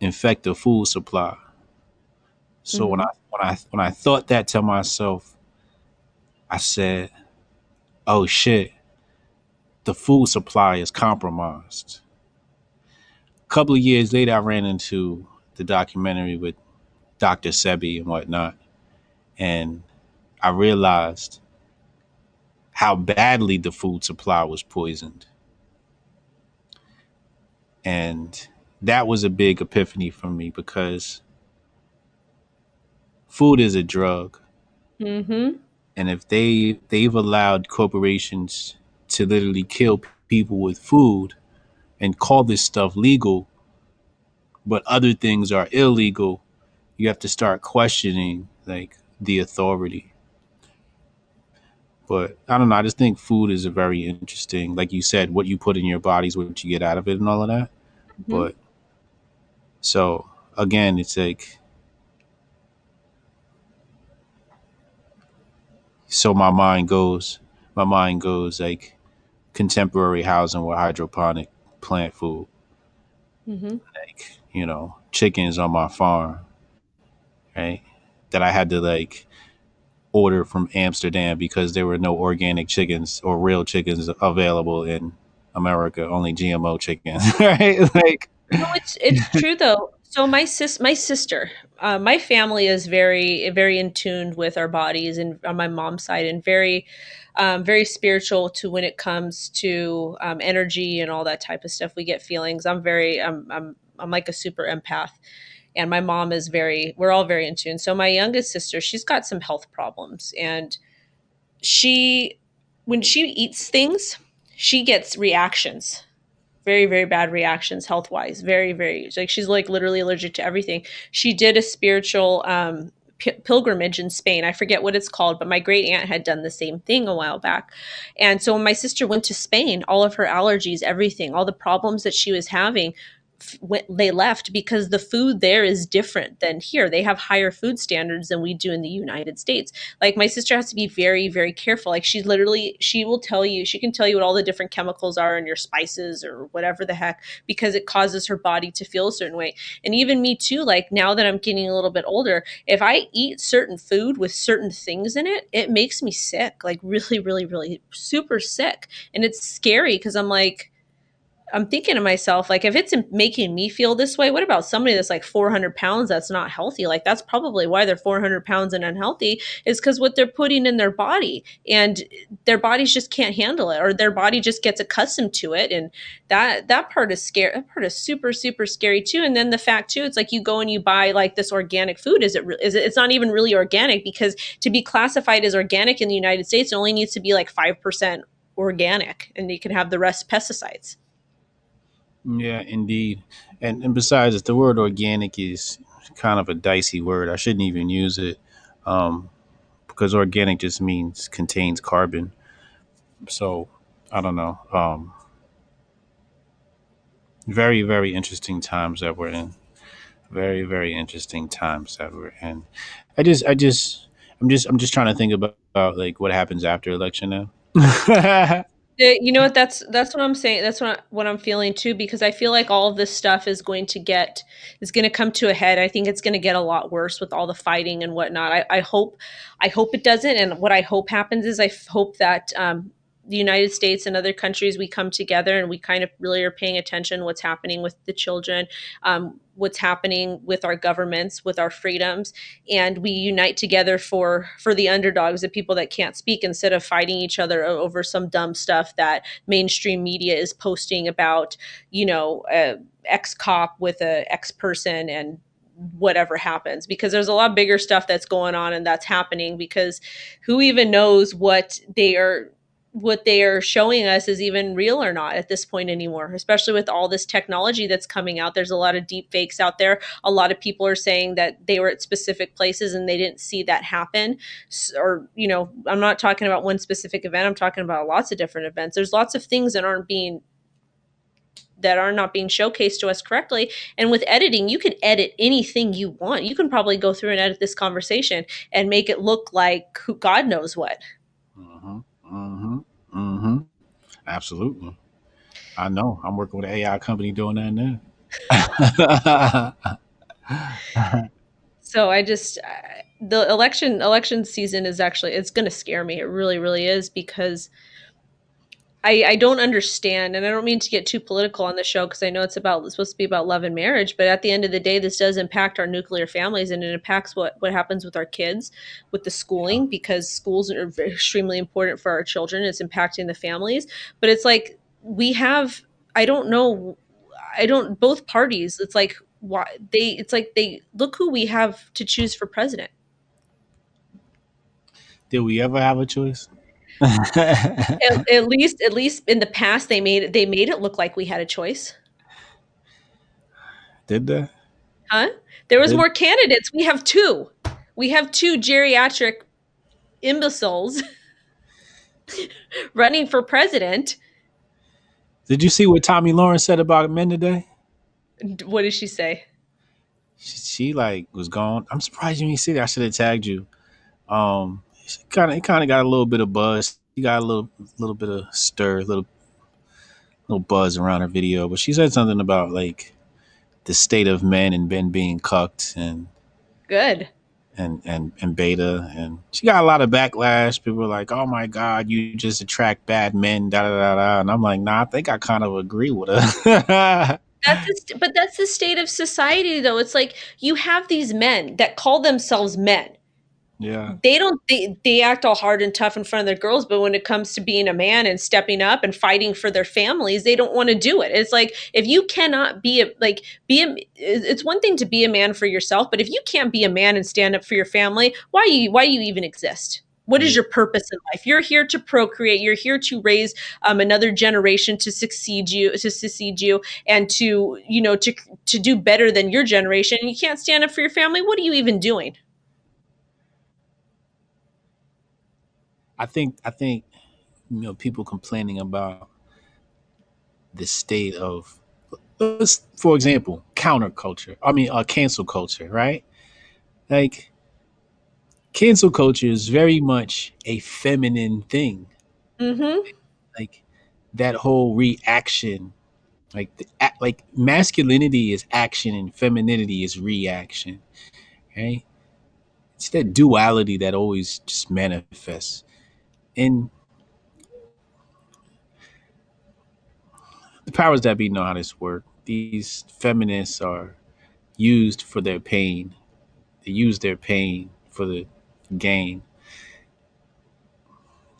infect the food supply. So when I Mhm. when I when I thought that to myself, I said, "Oh shit, the food supply is compromised." A couple of years later, I ran into the documentary with Dr. Sebi and whatnot, and I realized how badly the food supply was poisoned. And that was a big epiphany for me because food is a drug. Mhm. And if they've allowed corporations to literally kill people with food and call this stuff legal, but other things are illegal, you have to start questioning like the authority. But I don't know. I just think food is a very interesting, like you said, what you put in your body is what you get out of it and all of that. Mhm. But so again, it's like, so my mind goes like contemporary housing with hydroponic plant food, Mhm. like chickens on my farm, right? That I had to like order from Amsterdam because there were no organic chickens or real chickens available in America, only GMO chickens, right? Like, No, it's true though. So my sister, my family is very, very in tune with our bodies, and on my mom's side, and very, very spiritual to when it comes to energy and all that type of stuff. We get feelings. I'm like a super empath, and my mom is very. We're all very in tune. So my youngest sister, she's got some health problems, and she, when she eats things, she gets reactions, very, very bad reactions health wise, very, very, like, she's like literally allergic to everything. She did a spiritual pilgrimage in Spain. I forget what it's called, but my great aunt had done the same thing a while back. And so when my sister went to Spain, all of her allergies, everything, all the problems that she was having when they left because the food there is different than here. They have higher food standards than we do in the United States. Like my sister has to be very, very careful. Like she will tell you, she can tell you what all the different chemicals are in your spices or whatever the heck, because it causes her body to feel a certain way. And even me too, like now that I'm getting a little bit older, if I eat certain food with certain things in it, it makes me sick, like really, really, really super sick. And it's scary because I'm thinking to myself, like, if it's making me feel this way, what about somebody that's like 400 pounds that's not healthy? Like, that's probably why they're 400 pounds and unhealthy, is because what they're putting in their body, and their bodies just can't handle it, or their body just gets accustomed to it. And that part is scary. That part is super, super scary too. And then the fact too, it's like you go and you buy like this organic food. Is it, it's not even really organic, because to be classified as organic in the United States, it only needs to be like 5% organic, and you can have the rest pesticides. Yeah, indeed. And besides, the word organic is kind of a dicey word. I shouldn't even use it, um, because organic just means contains carbon. So I don't know. Very, very interesting times that we're in. Very, very interesting times that we're in. I'm just trying to think about like what happens after election now. You know what? That's what I'm saying. That's what I'm feeling too, because I feel like all of this stuff is going to come to a head. I think it's going to get a lot worse with all the fighting and whatnot. I hope it doesn't. And what I hope happens is hope that the United States and other countries, we come together and we kind of really are paying attention what's happening with the children, what's happening with our governments, with our freedoms, and we unite together for the underdogs, the people that can't speak, instead of fighting each other over some dumb stuff that mainstream media is posting about, a ex cop with a ex person and whatever happens, because there's a lot bigger stuff that's going on and that's happening, because who even knows what they are showing us is even real or not at this point anymore, especially with all this technology that's coming out. There's a lot of deep fakes out there. A lot of people are saying that they were at specific places and they didn't see that happen. Or, I'm not talking about one specific event. I'm talking about lots of different events. There's lots of things that are not being showcased to us correctly. And with editing, you can edit anything you want. You can probably go through and edit this conversation and make it look like who God knows what. hmm hmm hmm Absolutely. I know. I'm working with an AI company doing that now. So I just the election season is actually, it's going to scare me. It really, really is, because I don't understand, and I don't mean to get too political on the show, because I know it's supposed to be about love and marriage, but at the end of the day, this does impact our nuclear families, and it impacts what happens with our kids, with the Yeah. schooling, because schools are extremely important for our children. It's impacting the families, but it's like we have, I don't know, I don't both parties. It's like why they it's like they look who we have to choose for president. Did we ever have a choice? At least in the past, they made it look like we had a choice. Did they? Huh? There was Did more candidates. We have two geriatric imbeciles running for president. Did you see what Tommy Lawrence said about men today? What did she say? She like was gone. I'm surprised you didn't see that. I should have tagged you. She kind of got a little bit of buzz. She got a little bit of stir, little buzz around her video. But she said something about like the state of men and men being cucked Good. and beta, and she got a lot of backlash. People were like, "Oh my God, you just attract bad men." Da da da da. And I'm like, "Nah, I think I kind of agree with her." But that's the state of society, though. It's like you have these men that call themselves men. Yeah, They act all hard and tough in front of their girls, but when it comes to being a man and stepping up and fighting for their families, they don't want to do it. It's like, if you cannot it's one thing to be a man for yourself, but if you can't be a man and stand up for your family, why you even exist? What is yeah. your purpose in life? You're here to procreate. You're here to raise another generation to succeed you, and to do better than your generation. And you can't stand up for your family. What are you even doing? I think people complaining about the state of let's, for example, counterculture. I mean, cancel culture, right? Like, cancel culture is very much a feminine thing. Mm-hmm. Like that whole reaction, like masculinity is action and femininity is reaction, right? It's that duality that always just manifests. And the powers that be know how this work. These feminists are used for their pain. They use their pain for the gain.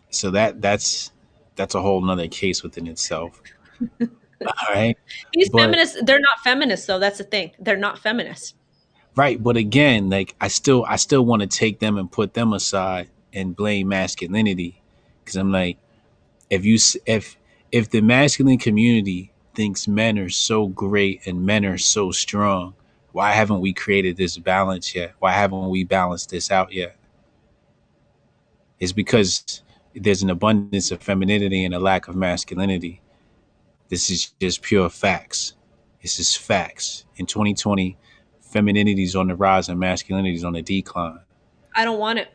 So that's a whole nother case within itself. All right. These But feminists, they're not feminists, though. That's the thing. They're not feminists. right, but again, like I still want to take them and put them aside and blame masculinity because I'm like, if you if the masculine community thinks men are so great and men are so strong, why haven't we created this balance yet? Why haven't we balanced this out yet? It's because there's an abundance of femininity and a lack of masculinity. This is just pure facts. This is facts. In 2020, femininity is on the rise and masculinity is on the decline. I don't want it.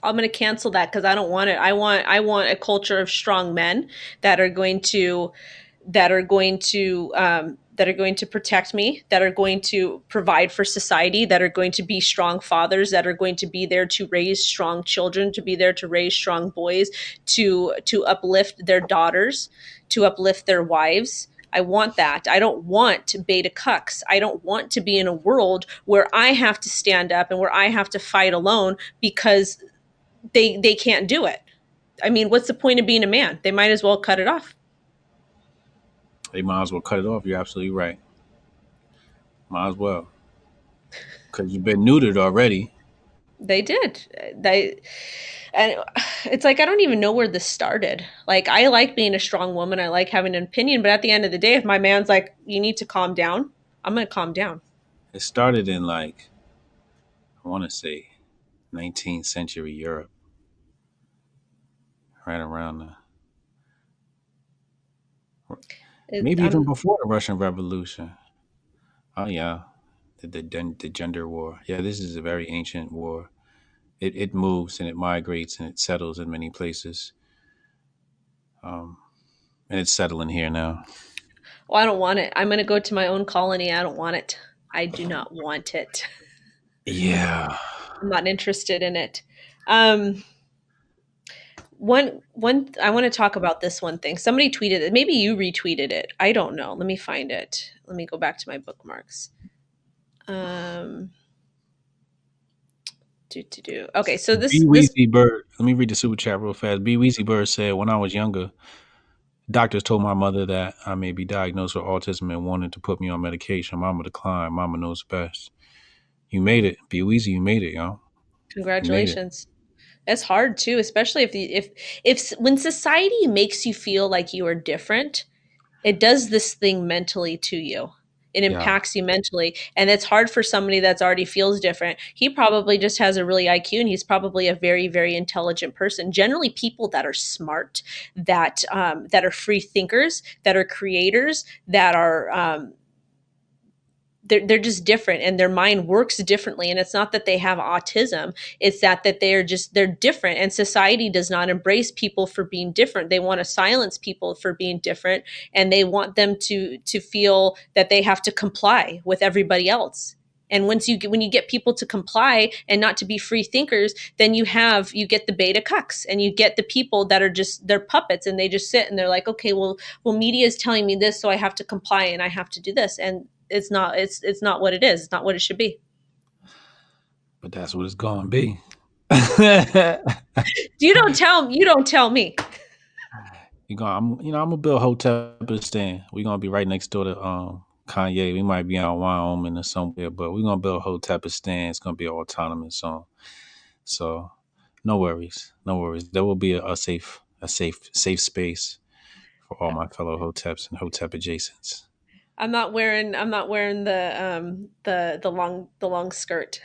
I'm going to cancel that because I don't want it. I want a culture of strong men that are going to that are going to protect me, that are going to provide for society, that are going to be strong fathers, that are going to be there to raise strong children, to be there to raise strong boys, to uplift their daughters, to uplift their wives. I want that. I don't want beta cucks. I don't want to be in a world where I have to stand up and where I have to fight alone because they can't do it. I mean, what's the point of being a man? They might as well cut it off. They might as well cut it off. You're absolutely right. Might as well. Because you've been neutered already. They did. They and it's like I don't even know where this started. Like I like being a strong woman. I like having an opinion, but at the end of the day if my man's like you need to calm down, I'm going to calm down. It started in, like, I want to say 19th century Europe, right around the, maybe even I'm before the Russian Revolution. Oh, yeah. The gender war. Yeah, this is a very ancient war. It moves and it migrates and it settles in many places. Um, and it's settling here now. well, I don't want it. I'm going to go to my own colony. I don't want it. I do not want it. Yeah. I'm not interested in it. Um one I want to talk about this one thing. Somebody tweeted it. Maybe you retweeted it. I don't know. Let me find it. Let me go back to my bookmarks. Um do. Okay, so B this Weezy Bird. Let me read the super chat real fast. B Weezy Bird said, "When I was younger, doctors told my mother that I may be diagnosed with autism and wanted to put me on medication. Mama declined. Mama knows best." You made it. B Weezy, you made it, yo. You made it. congratulations. It's hard too, especially if when society makes you feel like you are different, it does this thing mentally to you. It Yeah. impacts you mentally, and it's hard for somebody that's already feels different. He probably just has a really IQ, and he's probably a very, very intelligent person. Generally, people that are smart, that are free thinkers, that are creators, that are they're just different and their mind works differently, and it's not that they have autism, it's that they're different, and society does not embrace people for being different. They want to silence people for being different, and they want them to feel that they have to comply with everybody else. And when you get people to comply and not to be free thinkers, then you get the beta cucks, and you get the people that are just they're puppets, and they just sit and they're like, okay, well media is telling me this, so I have to comply and I have to do this. And it's not what it is. It's not what it should be. But that's what it's gonna be. You don't tell me. I'm gonna build Hotep stand. We're gonna be right next door to Kanye. We might be out in Wyoming or somewhere, but we're gonna build Hotep stand. It's gonna be all autonomous zone. So no worries. No worries. There will be a safe space for all my fellow Hoteps and Hotep adjacents. I'm not wearing the long skirt.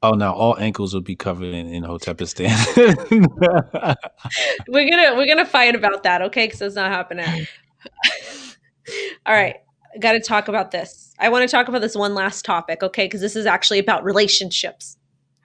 Oh, now all ankles will be covered in Hotepistan. We're gonna fight about that, okay? Because it's not happening. All right. got to talk about this. I want to talk about this one last topic, okay? Because this is actually about relationships.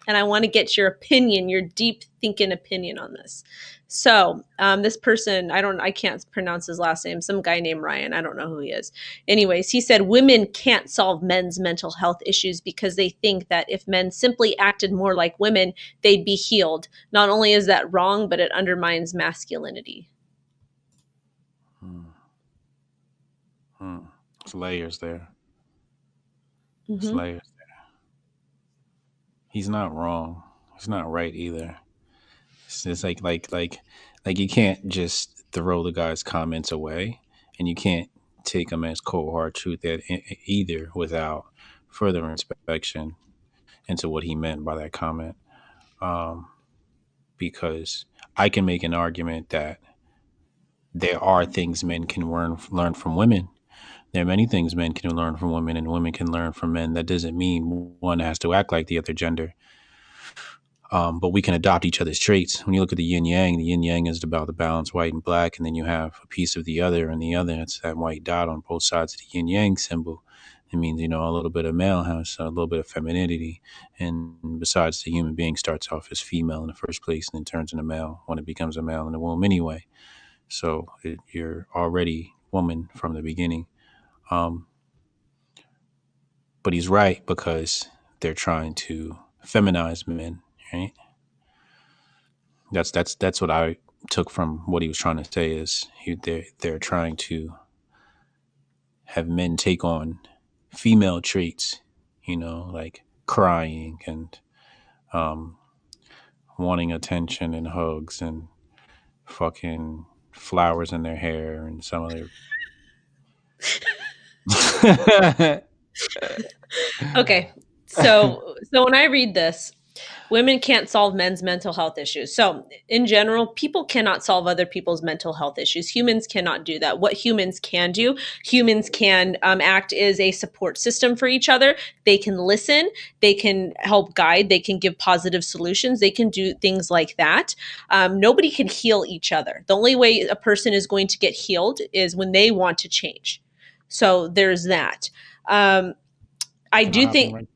And I want to get your opinion, your deep thinking opinion on this. So, this person, I can't pronounce his last name, some guy named Ryan. I don't know who he is. Anyways, he said women can't solve men's mental health issues because they think that if men simply acted more like women, they'd be healed. Not only is that wrong, but it undermines masculinity. Hmm. Hmm. It's layers there. It's Mm-hmm. layers. He's not wrong. He's not right either. It's just like you can't just throw the guy's comments away, and you can't take them as cold hard truth either without further inspection into what he meant by that comment. Um, because I can make an argument that there are things men can learn from women. There are many things men can learn from women, and women can learn from men. That doesn't mean one has to act like the other gender. But we can adopt each other's traits. When you look at the yin yang is about the balance, white and black, and then you have a piece of the other, and the other it's that white dot on both sides of the yin yang symbol. It means a little bit of male has a little bit of femininity, and besides, the human being starts off as female in the first place, and then turns into male when it becomes a male in the womb anyway. So you're already woman from the beginning. Um, but he's right because they're trying to feminize men, right? That's what I took from what he was trying to say is they're trying to have men take on female traits, like crying and um, wanting attention and hugs and fucking flowers in their hair and some of their. Okay. So when I read this, women can't solve men's mental health issues. So, in general, people cannot solve other people's mental health issues. Humans cannot do that. What humans can do, humans can act as a support system for each other. They can listen, they can help guide, they can give positive solutions, they can do things like that. Nobody can heal each other. The only way a person is going to get healed is when they want to change. So, there's that. Um, I Can I do hop in think, right?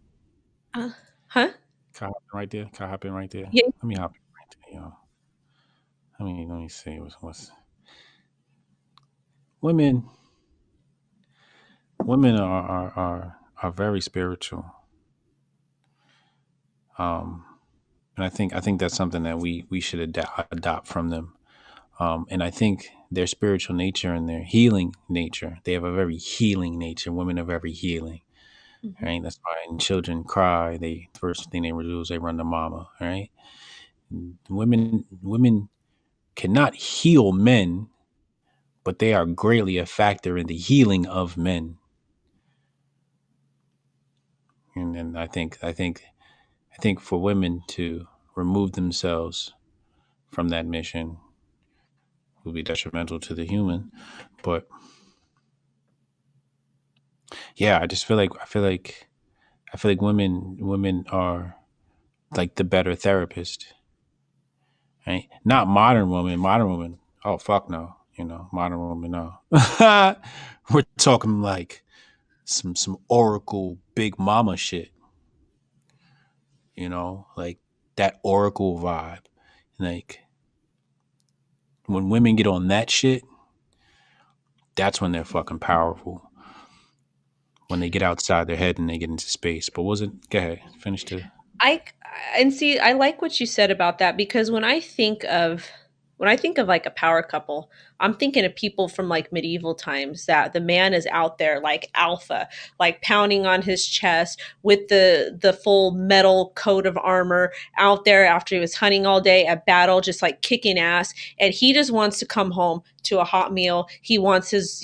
uh, huh? Can I hop in right there? Can I hop in right there? Yeah. Let me hop in right there, y'all. Let me see what's women. Women are very spiritual. Um, and I think that's something that we should adopt from them. And I think their spiritual nature and their healing nature, they have a very healing nature. Women are very healing, Mhm. right? That's why when children cry, they first thing they do is they run to mama, right? Women cannot heal men, but they are greatly a factor in the healing of men. And I think for women to remove themselves from that mission will be detrimental to the human. But yeah, I feel like women are like the better therapist, right? Not modern woman. Modern woman, oh fuck no, modern woman no. We're talking like some oracle big mama shit, like that oracle vibe. Like when women get on that shit, that's when they're fucking powerful. When they get outside their head and they get into space. But wasn't go ahead, finish the I and see, I like what you said about that because when I think of like a power couple, I'm thinking of people from like medieval times that the man is out there like alpha, like pounding on his chest with the full metal coat of armor out there after he was hunting all day at battle, just like kicking ass, and he just wants to come home to a hot meal. He wants his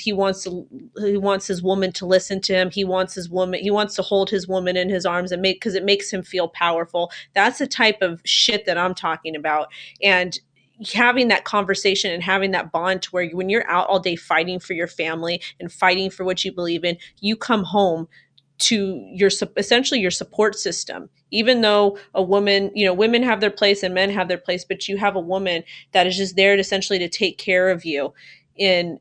woman to listen to him. He wants to hold his woman in his arms and make because it makes him feel powerful. That's the type of shit that I'm talking about. And having that conversation and having that bond to where when you're out all day fighting for your family and fighting for what you believe in, you come home to your essentially your support system. Even though a woman, women have their place and men have their place, but you have a woman that is just there to essentially to take care of you in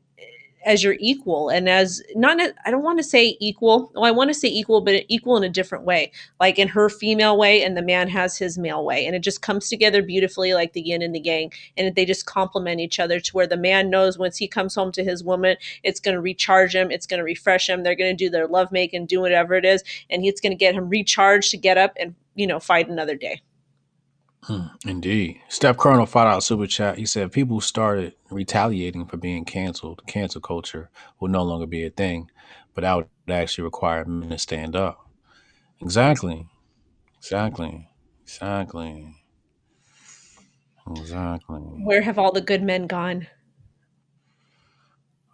as your equal, and as not, I don't want to say equal, well, I want to say equal, but equal in a different way, like in her female way and the man has his male way, and it just comes together beautifully like the yin and the yang, and they just complement each other to where the man knows once he comes home to his woman, it's going to recharge him, it's going to refresh him, they're going to do their love making, do whatever it is, and it's going to get him recharged to get up and fight another day. Indeed. Steph Colonel $5 super chat. He said people started retaliating for being canceled. Cancel culture will no longer be a thing, but that would actually require men to stand up. Exactly. Exactly. Exactly. Exactly. Where have all the good men gone?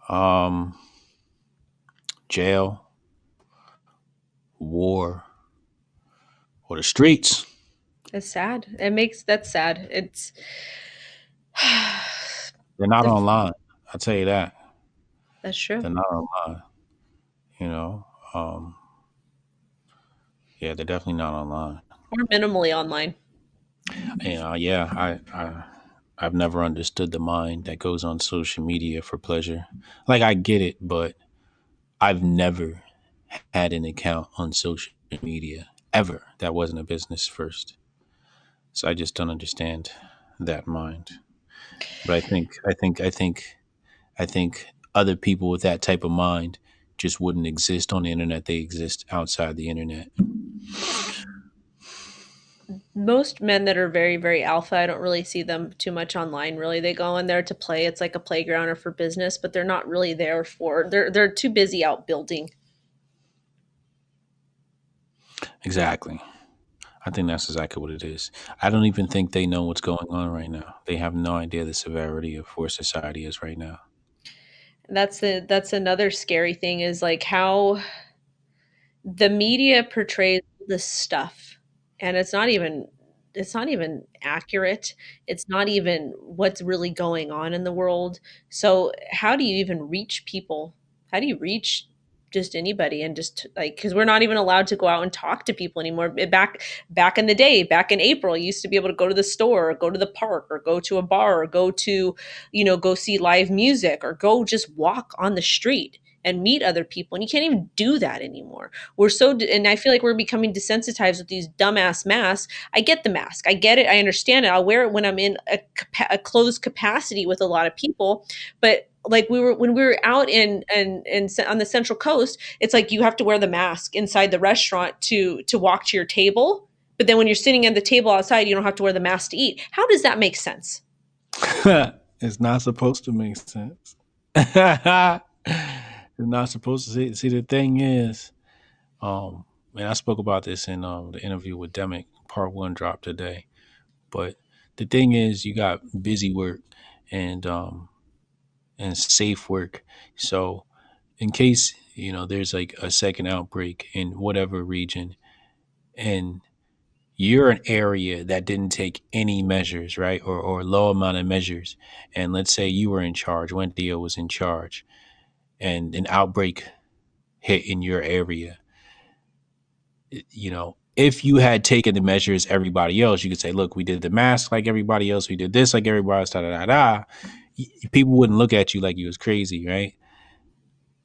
Um, Jail, war, or the streets. It's sad. That's sad. It's They're not the, online. I'll tell you that. that's true. They're not online. You know. Um, yeah, they're definitely not online. Or minimally online. Yeah, I've never understood the mind that goes on social media for pleasure. Like I get it, but I've never had an account on social media ever that wasn't a business first. So I just don't understand that mind. But I think other people with that type of mind just wouldn't exist on the internet. They exist outside the internet. Most men that are very, very alpha, I don't really see them too much online, really. They go in there to play. It's like a playground or for business, but they're not really there for they're too busy out building. Exactly. I think that's exactly what it is. I don't even think they know what's going on right now. They have no idea the severity of where society is right now. That's another scary thing is like how the media portrays this stuff, and it's not even accurate, it's not even what's really going on in the world. So how do you even reach people? How do you reach just anybody? And just like, because we're not even allowed to go out and talk to people anymore. Back in the day, back in April, you used to be able to go to the store or go to the park or go to a bar or go to, go see live music or go just walk on the street and meet other people, and you can't even do that anymore. And I feel like we're becoming desensitized with these dumbass masks. I get the mask, I get it, I understand it, I'll wear it when I'm in a closed capacity with a lot of people. But like when we were out in on the Central Coast, it's like you have to wear the mask inside the restaurant to walk to your table, but then when you're sitting at the table outside, you don't have to wear the mask to eat. How does that make sense? It's not supposed to make sense. It's not supposed to see. The thing is, and I spoke about this in the interview with Demick. Part one dropped today. But the thing is, you got busy work and safe work. So in case there's like a second outbreak in whatever region, and you're an area that didn't take any measures, right, or low amount of measures, and let's say you were in charge, Wendy O was in charge, and an outbreak hit in your area, if you had taken the measures everybody else, you could say, look, we did the mask like everybody else, we did this like everybody else, da da da da. People wouldn't look at you like you was crazy, right?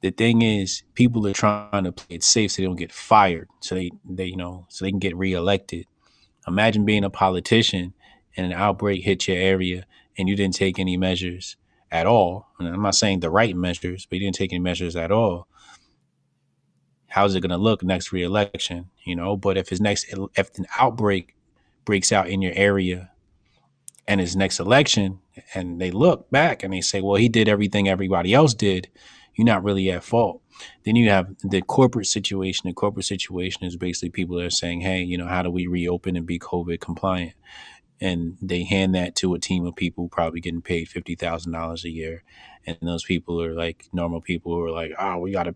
The thing is, people are trying to play it safe so they don't get fired, so so they can get reelected. Imagine being a politician and an outbreak hit your area and you didn't take any measures at all. And I'm not saying the right measures, but you didn't take any measures at all. How's it going to look next reelection? But if an outbreak breaks out in your area and his next election, and they look back and they say, well, he did everything everybody else did, you're not really at fault. Then you have the corporate situation. The corporate situation is basically people that are saying, hey, how do we reopen and be COVID compliant? And they hand that to a team of people probably getting paid $50,000 a year, and those people are like normal people who are like, oh, we gotta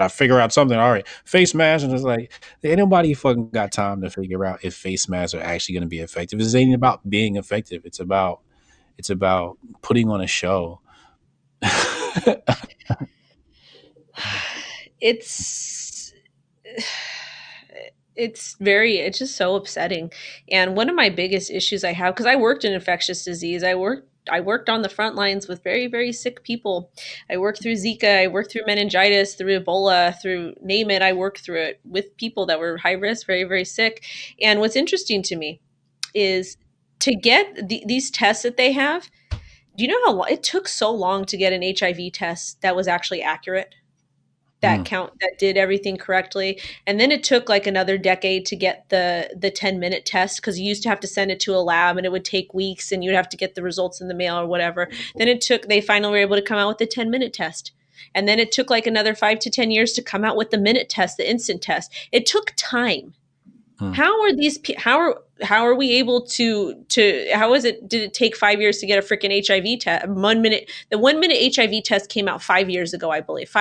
figure out something. All right, face masks, and it's like ain't nobody fucking got time to figure out if face masks are actually going to be effective. This ain't about being effective. It's about putting on a show. It's it's just so upsetting. And one of my biggest issues I have, because I worked in infectious disease, I worked I worked on the front lines with very, very sick people. I worked through Zika, I worked through meningitis, through Ebola, through name it, I worked through it with people that were high risk, very, very sick. And what's interesting to me is to get these tests that they have. Do you know how it took so long to get an HIV test that was actually accurate? That Mm, count that did everything correctly, and then it took like another decade to get the 10-minute test, because you used to have to send it to a lab and it would take weeks and you'd have to get the results in the mail or whatever. Then they finally were able to come out with the 10-minute test, and then it took like another 5 to 10 years to come out with the minute test, the instant test. It took time. mm, How are these how are we able to how is it did it take 5 years to get a freaking HIV test? 1 minute, the 1 minute HIV test came out 5 years ago, I believe.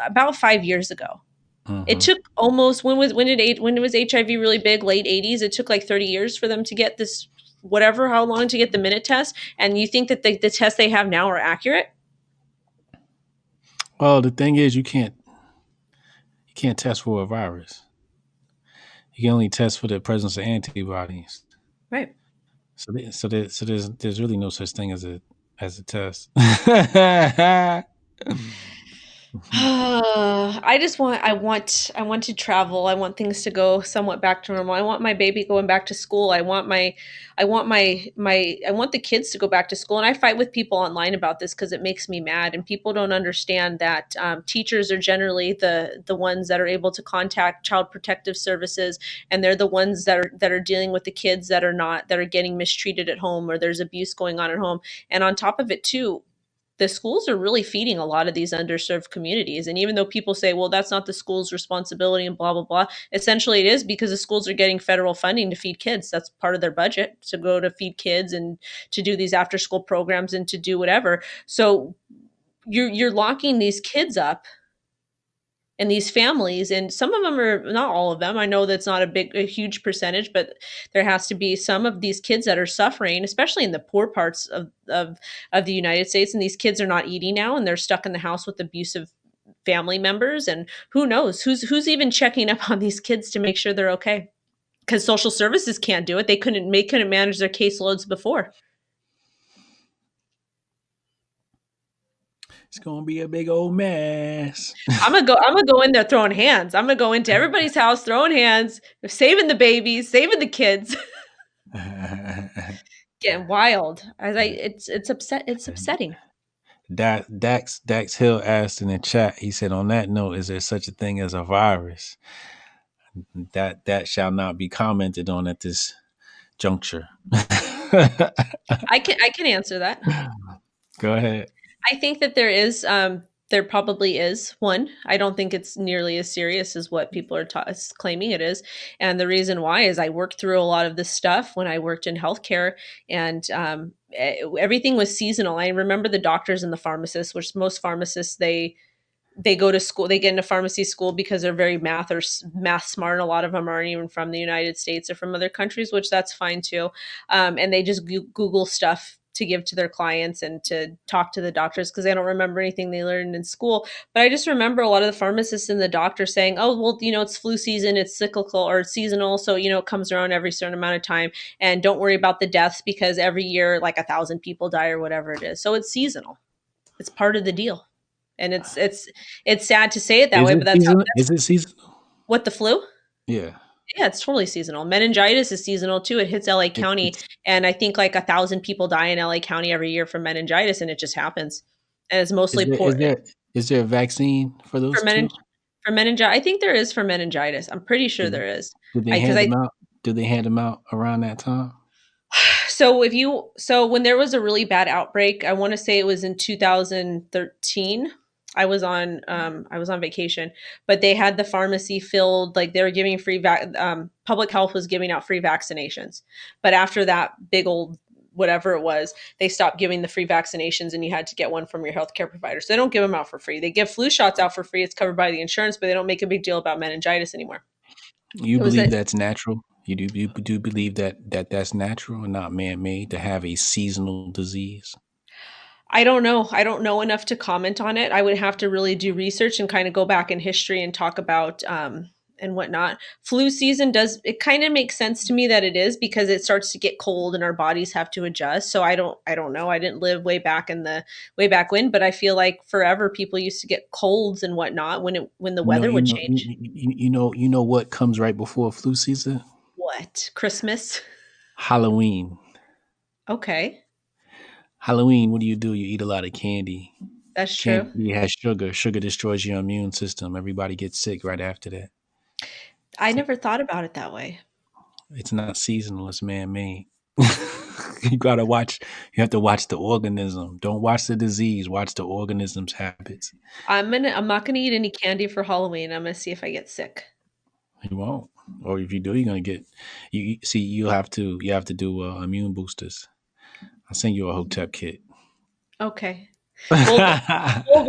About 5 years ago. It mm-hmm. took almost when was HIV really big? Late 80s. It took like 30 years for them to get this, whatever, how long to get the minute test. And you think that the tests they have now are accurate? Well, the thing is, you can't test for a virus. You can only test for the presence of antibodies. Right. So there's really no such thing as a test. I want to travel. I want things to go somewhat back to normal. I want my baby going back to school. I want the kids to go back to school. And I fight with people online about this because it makes me mad. And people don't understand that teachers are generally the ones that are able to contact child protective services, and they're the ones that are dealing with the kids that are getting mistreated at home, or there's abuse going on at home. And on top of it too, the schools are really feeding a lot of these underserved communities. And even though people say, well, that's not the school's responsibility and blah, blah, blah, essentially it is, because the schools are getting federal funding to feed kids. That's part of their budget, to go to feed kids and to do these after school programs and to do whatever. So you're locking these kids up and these families, and some of them are, not all of them, I know that's not a huge percentage, but there has to be some of these kids that are suffering, especially in the poor parts of the United States. And these kids are not eating now, and they're stuck in the house with abusive family members. And who knows who's even checking up on these kids to make sure they're okay, because social services can't do it. They couldn't manage their caseloads before. It's gonna be a big old mess. I'm gonna go in there throwing hands. I'm gonna go into everybody's house throwing hands, saving the babies, saving the kids. Getting wild. As I it's upsetting. Dax Hill asked in the chat. He said, "On that note, is there such a thing as a virus that shall not be commented on at this juncture?" I can answer that. Go ahead. I think that there probably is one. I don't think it's nearly as serious as what people are claiming it is. And the reason why is I worked through a lot of this stuff when I worked in healthcare, and everything was seasonal. I remember the doctors and the pharmacists, which most pharmacists, they go to school, they get into pharmacy school because they're very math smart. And a lot of them aren't even from the United States, or from other countries, which that's fine too. And they just Google stuff to give to their clients and to talk to the doctors, because they don't remember anything they learned in school. But I just remember a lot of the pharmacists and the doctors saying, oh, well, it's flu season, it's cyclical or seasonal. So, it comes around every certain amount of time. And don't worry about the deaths, because every year, like 1,000 people die or whatever it is. So it's seasonal. It's part of the deal. And it's sad to say it that Is way, it but that's how seasonal? that's Is it seasonal? what the flu. Yeah. Yeah, it's totally seasonal. Meningitis is seasonal too. It hits LA It, County, it's and I think like 1,000 people die in LA County every year from meningitis, and it just happens. And it's is mostly there poor is there is there a vaccine for for those two? meningitis. I think there is for meningitis. I'm pretty sure Did there is. did they I because hand I them out? Did they hand them out around that time? so when there was a really bad outbreak, I want to say it was in 2013. I was on vacation, but they had the pharmacy filled, like they were giving public health was giving out free vaccinations. But after that big old whatever it was, they stopped giving the free vaccinations, and you had to get one from your healthcare provider. So they don't give them out for free. They give flu shots out for free. It's covered by the insurance, but they don't make a big deal about meningitis anymore. You It was believe a that's natural? You do believe that's natural and not man made to have a seasonal disease? I don't know. I don't know enough to comment on it. I would have to really do research and kind of go back in history and talk about and whatnot. Flu season does it kind of makes sense to me that it is because it starts to get cold and our bodies have to adjust. So I don't know. I didn't live way back when, but I feel like forever people used to get colds and whatnot when the No, weather would change. you know what comes right before flu season? What? Christmas? Halloween. Okay. Halloween, what do? You eat a lot of candy. That's true. Candy has sugar. Sugar destroys your immune system. Everybody gets sick right after that. I So never thought about it that way. it's not seasonal, it's man made. You gotta watch, you have to watch the organism. Don't watch the disease, watch the organism's habits. I'm not gonna eat any candy for Halloween. I'm gonna see if I get sick. You won't. Or if you do, you're gonna get see you have to do immune boosters. I'll send you a Hotep kit. Okay. Well, well,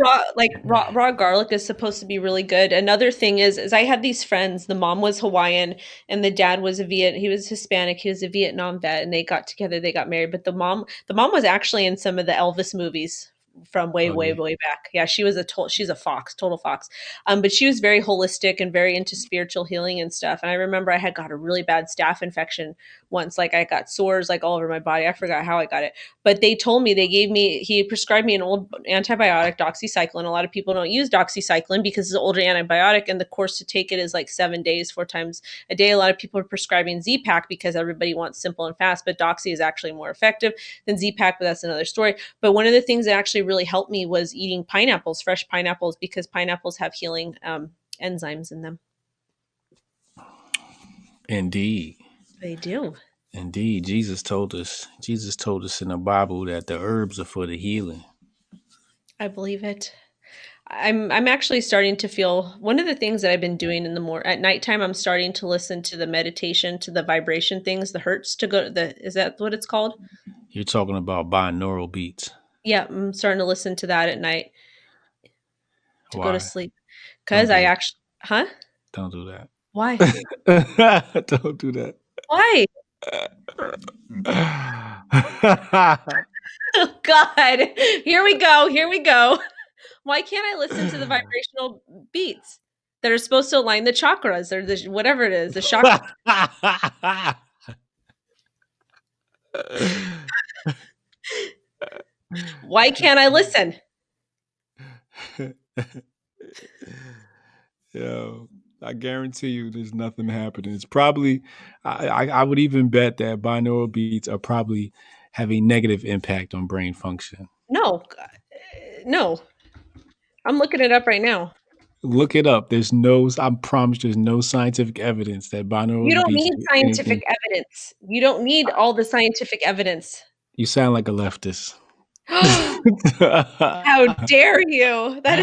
raw garlic is supposed to be really good. Another thing is I had these friends. The mom was Hawaiian and the dad was he was Hispanic. He was a Vietnam vet, and they got together. They got married. But the mom was actually in some of the Elvis movies from way, Oh way, yeah. way back. Yeah, she's a fox, total fox. But she was very holistic and very into spiritual healing and stuff. And I remember I had got a really bad staph infection once. Like I got sores like all over my body. I forgot how I got it, but they told me he prescribed me an old antibiotic, doxycycline. A lot of people don't use doxycycline because it's an older antibiotic, and the course to take it is like 7 days, 4 times a day. A lot of people are prescribing Z-Pak because everybody wants simple and fast, but doxy is actually more effective than Z-Pak, but that's another story. But one of the things that actually really helped me was eating pineapples, fresh pineapples, because pineapples have healing enzymes in them. Indeed. They do. Indeed. Jesus told us in the Bible that the herbs are for the healing. I believe it. I'm actually starting to feel one of the things that I've been doing in the more at nighttime. I'm starting to listen to the meditation, to the vibration things, the hertz to go. The is that what it's called? You're talking about binaural beats. Yeah, I'm starting to listen to that at night to go to Why? sleep. Don't Cause do I that. actually, huh? Don't do that. Why? Don't do that. Why? Oh God! Here we go. Here we go. Why can't I listen to the vibrational beats that are supposed to align the chakras or the whatever it is, the chakra? Why can't I listen? Yo, I guarantee you there's nothing happening. It's probably, I would even bet that binaural beats are probably have a negative impact on brain function. No, no. I'm looking it up right now. Look it up. I promise there's no scientific evidence that You binaural don't beats need do scientific anything. evidence. You don't need all the scientific evidence. You sound like a leftist. How dare you? That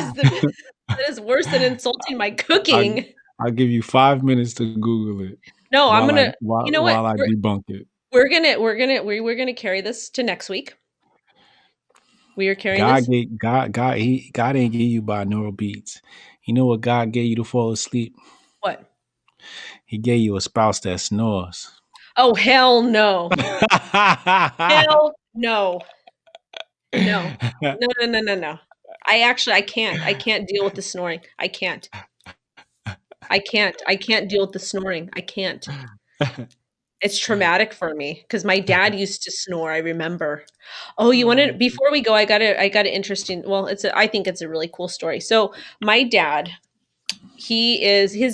is worse than insulting my I, cooking. I'll give you 5 minutes to Google it No, I'm gonna. You know what? while I debunk it. We're gonna carry this to next week. We are carrying this. God ain't give you binaural beats. You know what God gave you to fall asleep? What? He gave you a spouse that snores. Oh hell no! Hell no! No! No! No! No! No! No! I can't deal with the snoring. I can't. I can't. I can't deal with the snoring. I can't. It's traumatic for me because my dad used to snore, I remember. Oh, you wanna Oh, before we go, I got an interesting well, I think it's a really cool story. So, my dad, he is he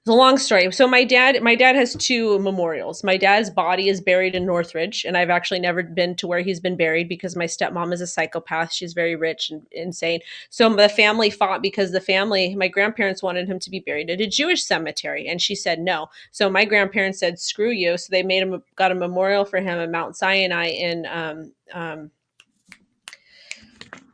it's a long story. So my dad has two memorials. My dad's body is buried in Northridge, and I've actually never been to where he's been buried because my stepmom is a psychopath. She's very rich and insane. So the family fought because my grandparents wanted him to be buried at a Jewish cemetery, and she said no. So my grandparents said screw you. So they got a memorial for him at Mount Sinai in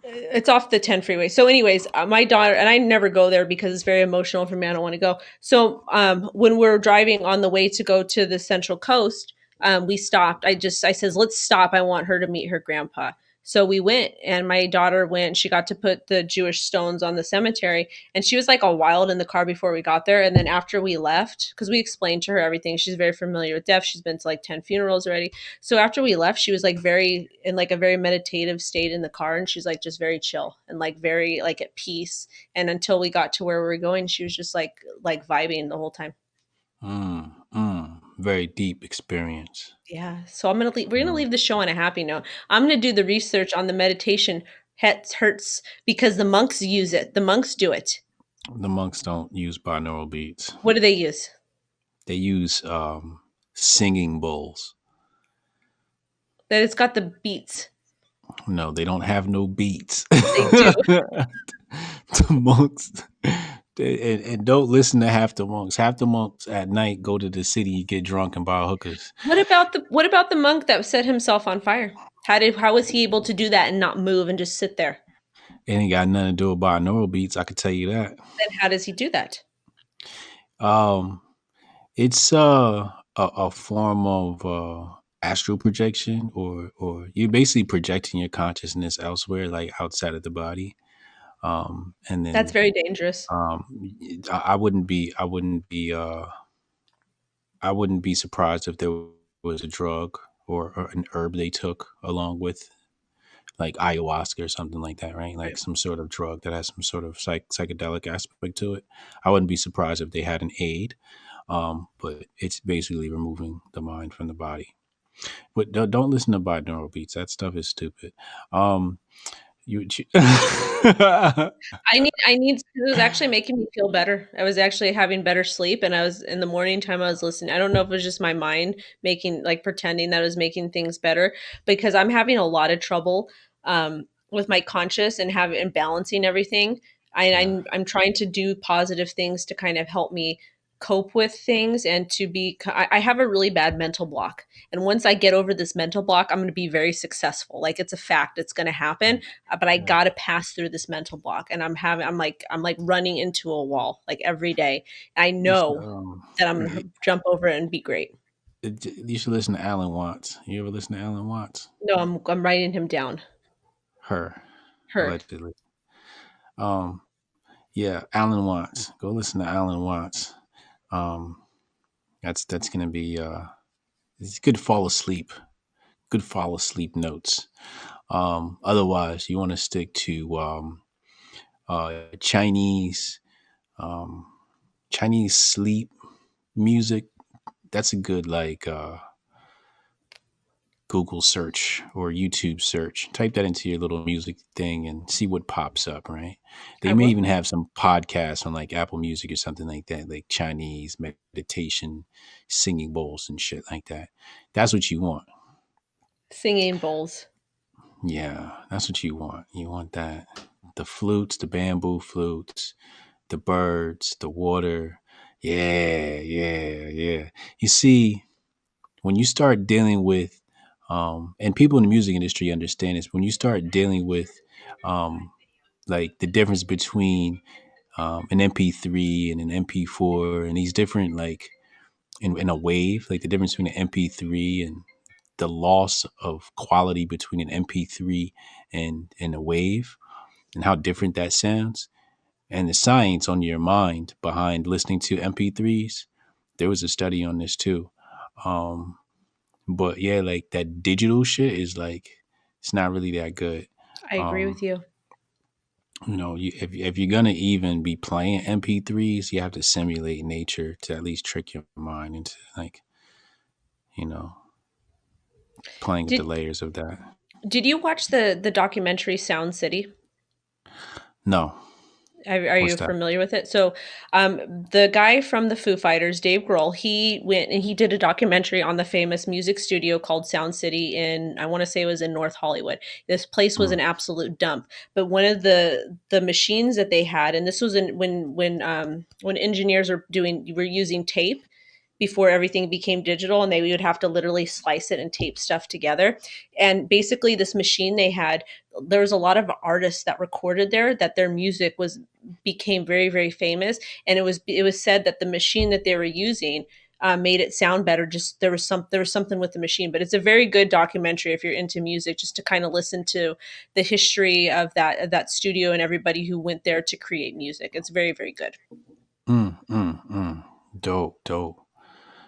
it's off the 10 freeway. So, anyways, my daughter and I never go there because it's very emotional for me. I don't want to go. So, when we're driving on the way to go to the Central Coast, we stopped. I says, let's stop. I want her to meet her grandpa. So we went, and my daughter went. She got to put the Jewish stones on the cemetery, and she was like all wild in the car before we got there. And then after we left, because we explained to her everything, she's very familiar with death. She's been to like 10 funerals already. So after we left, she was like very in like a very meditative state in the car, and she's like just very chill and like very like at peace. And until we got to where we were going, she was just like vibing the whole time. Very deep experience. Yeah. So I'm gonna leave, we're gonna Mm. leave the show on a happy note. I'm gonna do the research on the meditation hurts because the monks use it. The monks do it. The monks don't use binaural beats. What do they use? They use singing bowls. That it's got the beats. No, they don't have no beats. They do. The monks, and don't listen to half the monks. Half the monks at night go to the city, get drunk, and buy hookers. What about the monk that set himself on fire? How was he able to do that and not move and just sit there? It ain't got nothing to do with binaural beats. I can tell you that. Then how does he do that? Um, it's a form of astral projection, or you're basically projecting your consciousness elsewhere, like outside of the body. And That's then very dangerous. um, I wouldn't be surprised if there was a drug or an herb they took along with, like ayahuasca or something like that, right? Like Right. some sort of drug that has some sort of psychedelic aspect to it. I wouldn't be surprised if they had an aid, but it's basically removing the mind from the body. But don't listen to binaural beats. That stuff is stupid. Um, you, I need it was actually making me feel better. I was actually having better sleep, and I was in the morning time I was listening. I don't know if it was just my mind making like pretending that it was making things better because I'm having a lot of trouble with my conscious and and balancing everything. yeah, I'm trying to do positive things to kind of help me cope with things and to be I have a really bad mental block. And once I get over this mental block, I'm going to be very successful. Like it's a fact, it's going to happen, but I yeah. got to pass through this mental block. And I'm like running into a wall like every day. I You should know that I'm going you, to jump over it and be great. you should listen to Alan Watts. You ever listen to Alan Watts? No, I'm writing him down. Her, Her. allegedly. Um, yeah, Alan Watts. Go listen to Alan Watts. Um, that's gonna be it's good fall asleep. Good fall asleep notes. Otherwise, you want to stick to Chinese um, Chinese sleep music. That's a good like Google search or YouTube search. Type that into your little music thing and see what pops up, right? They I may will. even have some podcasts on like Apple Music or something like that, like Chinese meditation, singing bowls and shit like that. That's what you want. Singing bowls. Yeah, that's what you want. You want that. The flutes, the bamboo flutes, the birds, the water. Yeah, yeah, yeah. You see, when you start dealing with and people in the music industry understand this, when you start dealing with um, like the difference between an MP3 and an MP4 and these different like in a wave, like the difference between an MP3 and the loss of quality between an MP3 and a wave and how different that sounds and the science on your mind behind listening to MP3s. There was a study on this too. Um, But yeah, like that digital shit is like it's not really that good. I agree Um, with you. if you're gonna even be playing MP3s, you have to simulate nature to at least trick your mind into like you know playing with the Did layers of that. did you watch the documentary Sound City? No, Are you what's that? familiar with it? So, the guy from the Foo Fighters, Dave Grohl, he went and he did a documentary on the famous music studio called Sound City in, I want to say it was in North Hollywood. This place was Mm, an absolute dump. But one of the machines that they had, and this was when engineers were using tape before everything became digital, and they would have to literally slice it and tape stuff together. And basically, this machine they had, there was a lot of artists that recorded there that their music was became very very famous, and it was said that the machine that they were using made it sound better. Just there was something with the machine, but it's a very good documentary if you're into music, just to kind of listen to the history of that studio and everybody who went there to create music. It's very very good. Dope, dope.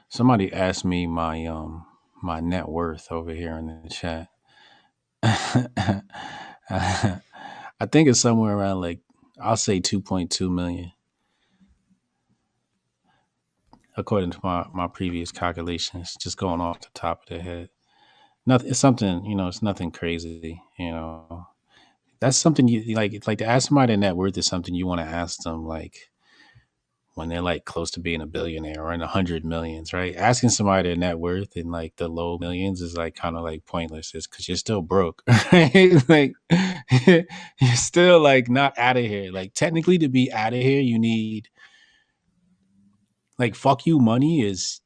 Somebody asked me my net worth over here in the chat. I think it's somewhere around like I'll say 2.2 million according to my previous calculations, just going off the top of the head. Nothing. It's something, it's nothing crazy. That's something you like. It's like to ask somebody their net worth is something you want to ask them like when they're like close to being a billionaire or in 100 millions, right? Asking somebody their net worth in like the low millions is like kind of like pointless. It's because you're still broke, right? Like you're still like not out of here. Like technically, to be out of here, you need like fuck you money is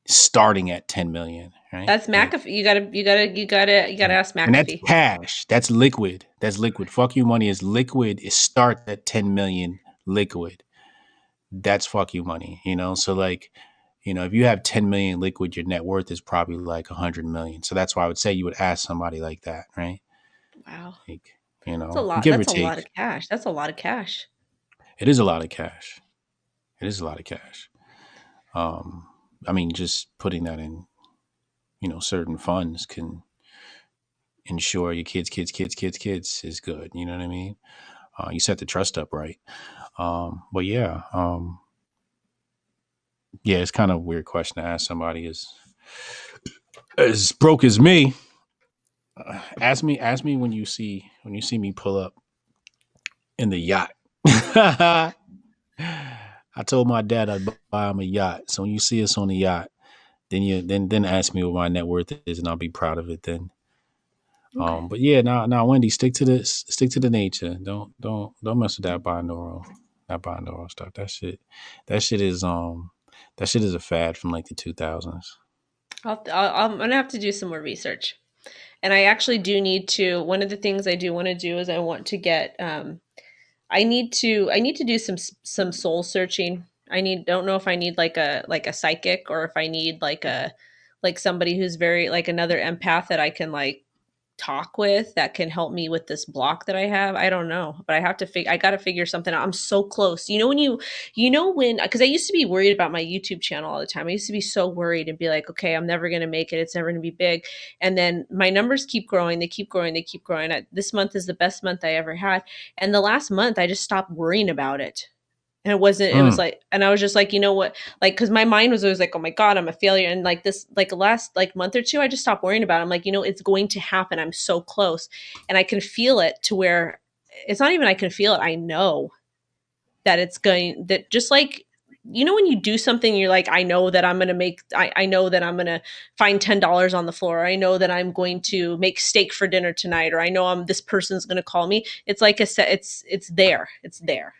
starting at 10 million, right? That's McAfee. You gotta ask And that's McAfee. cash. That's liquid. That's liquid. Fuck you money is liquid. It starts at 10 million liquid. That's fuck you money, So like, if you have 10 million liquid, your net worth is probably like 100 million. So that's why I would say you would ask somebody like that, right? Wow, Like, that's a lot. give or That's a lot take. of cash. That's a lot of cash. It is a lot of cash. It is a lot of cash. Um, I mean, just putting that in, certain funds can ensure your kids is good. You know what I mean? You set the trust up right. But yeah, yeah, it's kind of a weird question to ask somebody as broke as me. Ask me when you see me pull up in the yacht. I told my dad I'd buy him a yacht. So when you see us on the yacht, then ask me what my net worth is, and I'll be proud of it then. Okay. But yeah, now Wendy, stick to the nature. Don't mess with that binaural stuff. That shit is that shit is a fad from like the 2000s. I'm gonna have to do some more research, and I actually do need to. One of the things I do want to do is I want to get. I need to do some soul searching. I need don't know if I need like a psychic or if I need like somebody who's very like another empath that I can like talk with that can help me with this block that I have. I don't know, but I got to figure something out. I'm so close. You know when cuz I used to be worried about my YouTube channel all the time. I used to be so worried and be like, "Okay, I'm never going to make it. It's never going to be big." And then my numbers keep growing. They keep growing. They keep growing. This month is the best month I ever had. And the last month I just stopped worrying about it. And it was Mm, like, and I was just like, you know what? Like, cause my mind was always like, oh my God, I'm a failure. And like like last like month or two, I just stopped worrying about it. I'm like, it's going to happen. I'm so close. And I can feel it to where it's not even I can feel it. I know that it's going, that just like, when you do something, you're like, I know that I'm going to I know that I'm going to find $10 on the floor. Or I know that I'm going to make steak for dinner tonight. Or I know this person's going to call me. It's like it's there. It's there.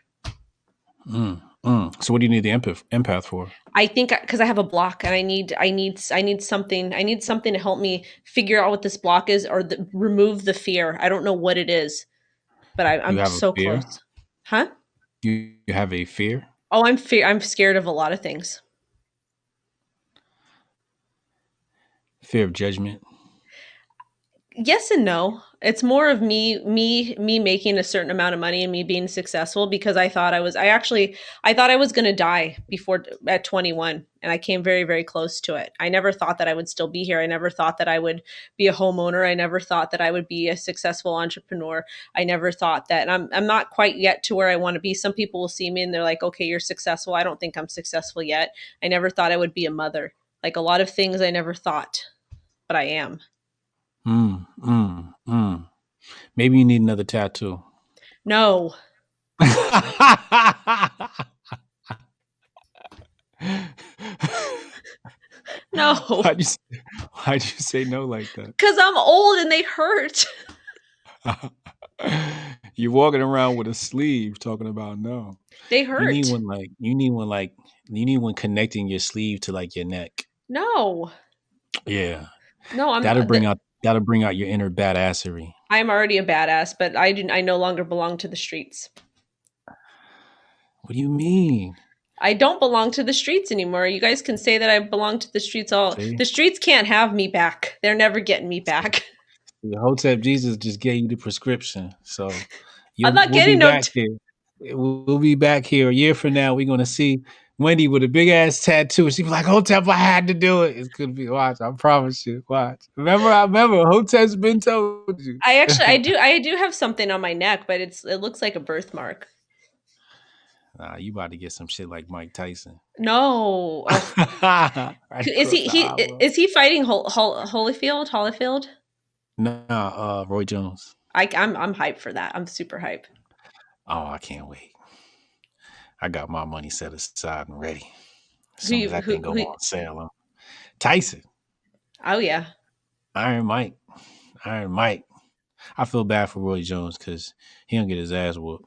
So what do you need the empath for? I think because I have a block and I need something to help me figure out what this block is or remove the fear. I don't know what it is, but You I'm have a so fear? close. Huh? You have a fear? Oh, I'm scared of a lot of things. Fear of judgment? Yes and no. It's more of me making a certain amount of money and me being successful because I thought I was going to die before at 21 and I came very very close to it. I never thought that I would still be here. I never thought that I would be a homeowner. I never thought that I would be a successful entrepreneur. I never thought that and I'm not quite yet to where I want to be. Some people will see me and they're like, "Okay, you're successful." I don't think I'm successful yet. I never thought I would be a mother. Like a lot of things I never thought, but I am. Mm, mm, mm. Maybe you need another tattoo. No. No. why'd, you, why'd you say no like that? Because I'm old and they hurt. You're walking around with a sleeve talking about no. They You need hurt. one like you need one like you need one connecting your sleeve to like your neck. No. Yeah. No, That'll bring out your inner badassery. I'm already a badass, but I no longer belong to the streets. What do you mean? I don't belong to the streets anymore. You guys can say that I belong to the streets all. See, The streets can't have me back. They're never getting me see, back. the Hotep Jesus just gave you the prescription, so I'm you not we'll be getting no. back here. We'll be back here a year from now. We're gonna see Wendy with a big ass tattoo. She'll be like, Hotep, I had to do it. It's gonna be watch. I promise you. Watch. I remember. Hotep's been told you. I do have something on my neck, but it looks like a birthmark. Nah, you about to get some shit like Mike Tyson. No. Oh, Right is across the he eyeball. is he fighting Holyfield? Holyfield? Nah, Roy Jones. I'm hyped for that. I'm super hyped. Oh, I can't wait. I got my money set aside and ready. As Who soon as you that thing go who on sale, Tyson, Oh yeah. Iron Mike, Iron Mike. I feel bad for Roy Jones because he gonna get his ass whooped.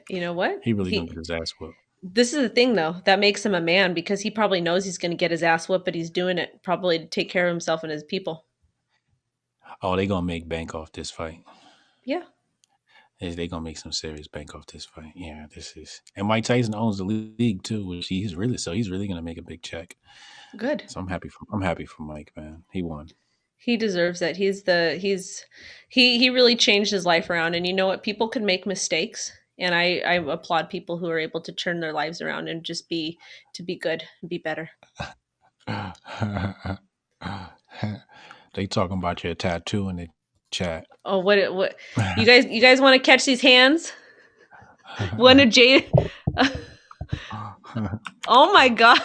You know what? He really gonna get He his ass whooped. This is the thing though that makes him a man because he probably knows he's going to get his ass whooped, but he's doing it probably to take care of himself and his people. Oh, they gonna make bank off this fight. Yeah, They gonna make some serious bank off this fight. Yeah, this is, and Mike Tyson owns the league too, which he's really gonna make a big check. good. So I'm happy for Mike, man. He won. He deserves it. He really changed his life around. And you know what? People can make mistakes, and I applaud people who are able to turn their lives around and just be good, and be better. They talking about your tattoo in the chat. Oh, what you guys want to catch these hands? One of Jade. Oh my god.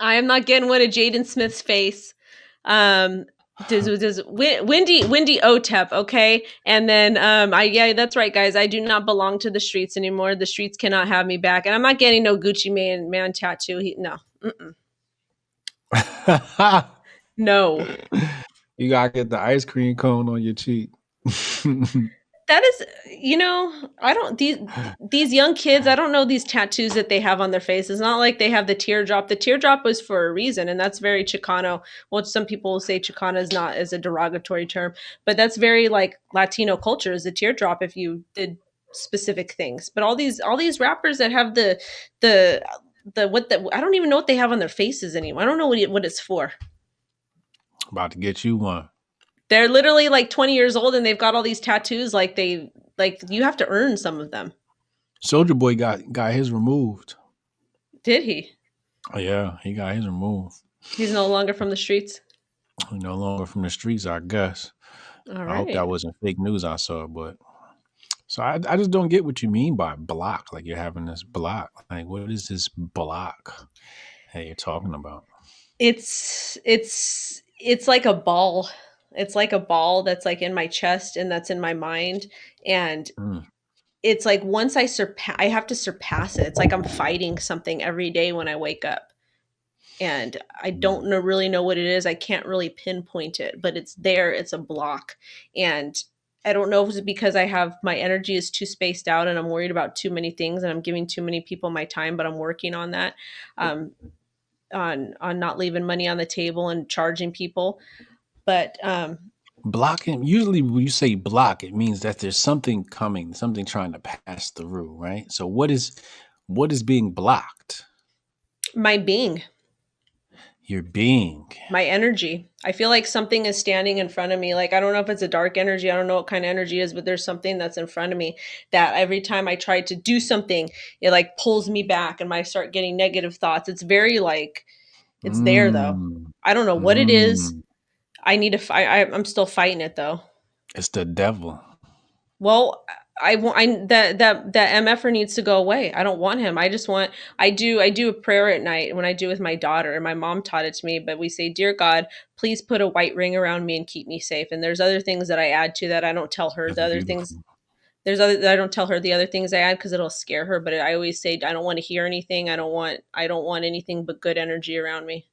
I am not getting one of Jaden Smith's face. Um, does Wendy Otep, okay? And then yeah, that's right, guys. I do not belong to the streets anymore. The streets cannot have me back, and I'm not getting no Gucci man tattoo. No, mm-mm. No. You gotta get the ice cream cone on your cheek. That is, I don't these young kids. I don't know these tattoos that they have on their face. It's not like they have the teardrop. The teardrop was for a reason, and that's very Chicano. Well, some people will say Chicana is not as a derogatory term, but that's very like Latino culture is a teardrop if you did specific things. But all these rappers that have the the I don't even know what they have on their faces anymore. I don't know what it's for. About to get you one. They're literally like 20 years old and they've got all these tattoos like you have to earn some of them. Soldier Boy got his removed. Did he? Oh yeah, he got his removed. He's no longer from the streets. No longer from the streets, I guess. All I hope right. that wasn't fake news I saw, but so I just don't get what you mean by block. Like you're having this block. Like what is this block that you're talking about? It's like a ball. It's like a ball that's like in my chest and that's in my mind, and Mm, it's like once I have to surpass it. It's like I'm fighting something every day when I wake up. And I mm, don't really know what it is. I can't really pinpoint it, but it's there. It's a block. And I don't know if it's because I have my energy is too spaced out and I'm worried about too many things and I'm giving too many people my time, but I'm working on that. Um, on not leaving money on the table and charging people. But Blocking. Usually, when you say block, it means that there's something coming, something trying to pass through, right? So, what is being blocked? my being, Your being. my energy. I feel like something is standing in front of me. Like I don't know if it's a dark energy. I don't know what kind of energy it is, but there's something that's in front of me that every time I try to do something, it like pulls me back and I start getting negative thoughts. It's very like it's there though. Mm, I don't know what it is. mm. I need to fight. I'm still fighting it though. It's the devil. Well, I want I that mf'er needs to go away. I don't want him. I just want I do a prayer at night when I do with my daughter, and my mom taught it to me. But we say, "Dear God, please put a white ring around me and keep me safe." And there's other things that I add to that. I don't tell her That's the other things. beautiful. I don't tell her the other things I add because it'll scare her. But I always say I don't want to hear anything. I don't want anything but good energy around me.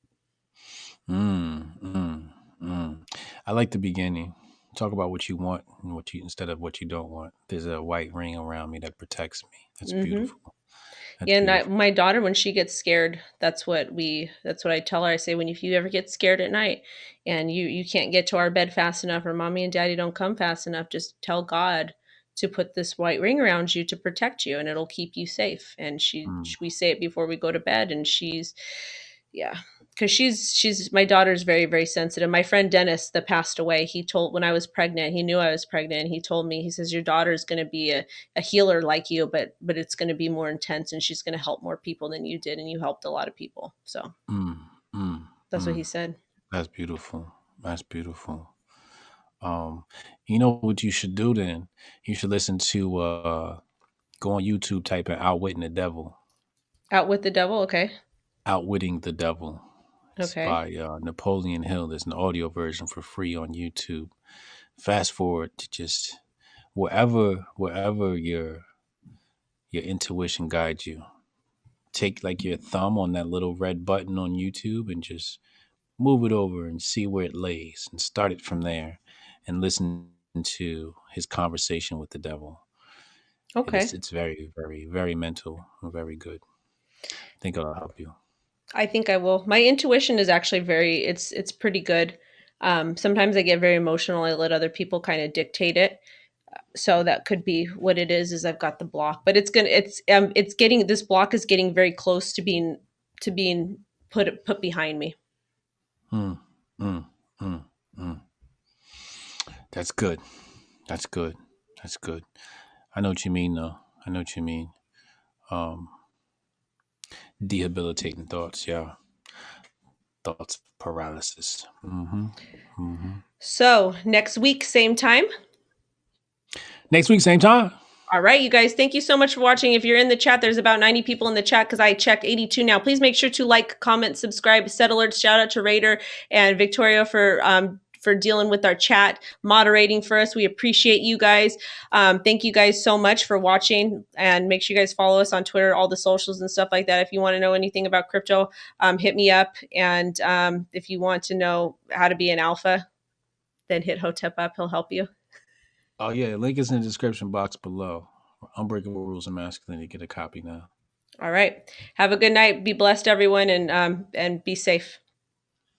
Mm, mm, mm. I like the beginning. Talk about what you want and what you instead of what you don't want. There's a white ring around me that protects me. That's Hmm. beautiful. That's And beautiful. my daughter, when she gets scared, that's what I tell her. I say, when if you ever get scared at night and you can't get to our bed fast enough, or mommy and daddy don't come fast enough, just tell God to put this white ring around you to protect you, and it'll keep you safe. And Mm, we say it before we go to bed, and yeah, because she's my daughter's very very sensitive. My friend Dennis that passed away, he told when I was pregnant, he knew I was pregnant, he told me, he says, your daughter's going to be a healer like you, but it's going to be more intense, and she's going to help more people than you did, and you helped a lot of people. So mm, mm, that's what mm. he said. That's beautiful. That's beautiful. Um, you know what you should do then? You should listen to go on YouTube, type in "Outwitting the Devil." Out with the devil. Okay. "Outwitting the Devil." It's Okay. by Napoleon Hill. There's an audio version for free on YouTube. Fast forward to just wherever your intuition guides you. Take like your thumb on that little red button on YouTube and just move it over and see where it lays and start it from there and listen to his conversation with the devil. Okay. It's very, very, very mental and very good. I think it'll help you. I think I will. My intuition is actually very it's pretty good. Sometimes I get very emotional. I let other people kind of dictate it. So that could be what it is I've got the block, but it's getting, this block is getting very close to being put behind me. Mm, mm, mm, mm. That's good. That's good. That's good. I know what you mean, though. I know what you mean. Um, Debilitating thoughts. Yeah, thoughts paralysis. Mm-hmm. Mm-hmm. So next week, same time. Next week, same time. All right, you guys, thank you so much for watching. If you're in the chat, there's about 90 people in the chat because I checked 82 now. Please make sure to like, comment, subscribe, set alerts. Shout out to Raider and Victoria for dealing with our chat, moderating for us. We appreciate you guys. Thank you guys so much for watching, and make sure you guys follow us on Twitter, all the socials and stuff like that. If you want to know anything about crypto, hit me up. And if you want to know how to be an alpha, then hit Hotep up. He'll help you. Oh yeah, link is in the description box below. Unbreakable Rules of Masculinity. Get a copy now. All right. Have a good night. Be blessed, everyone, and be safe.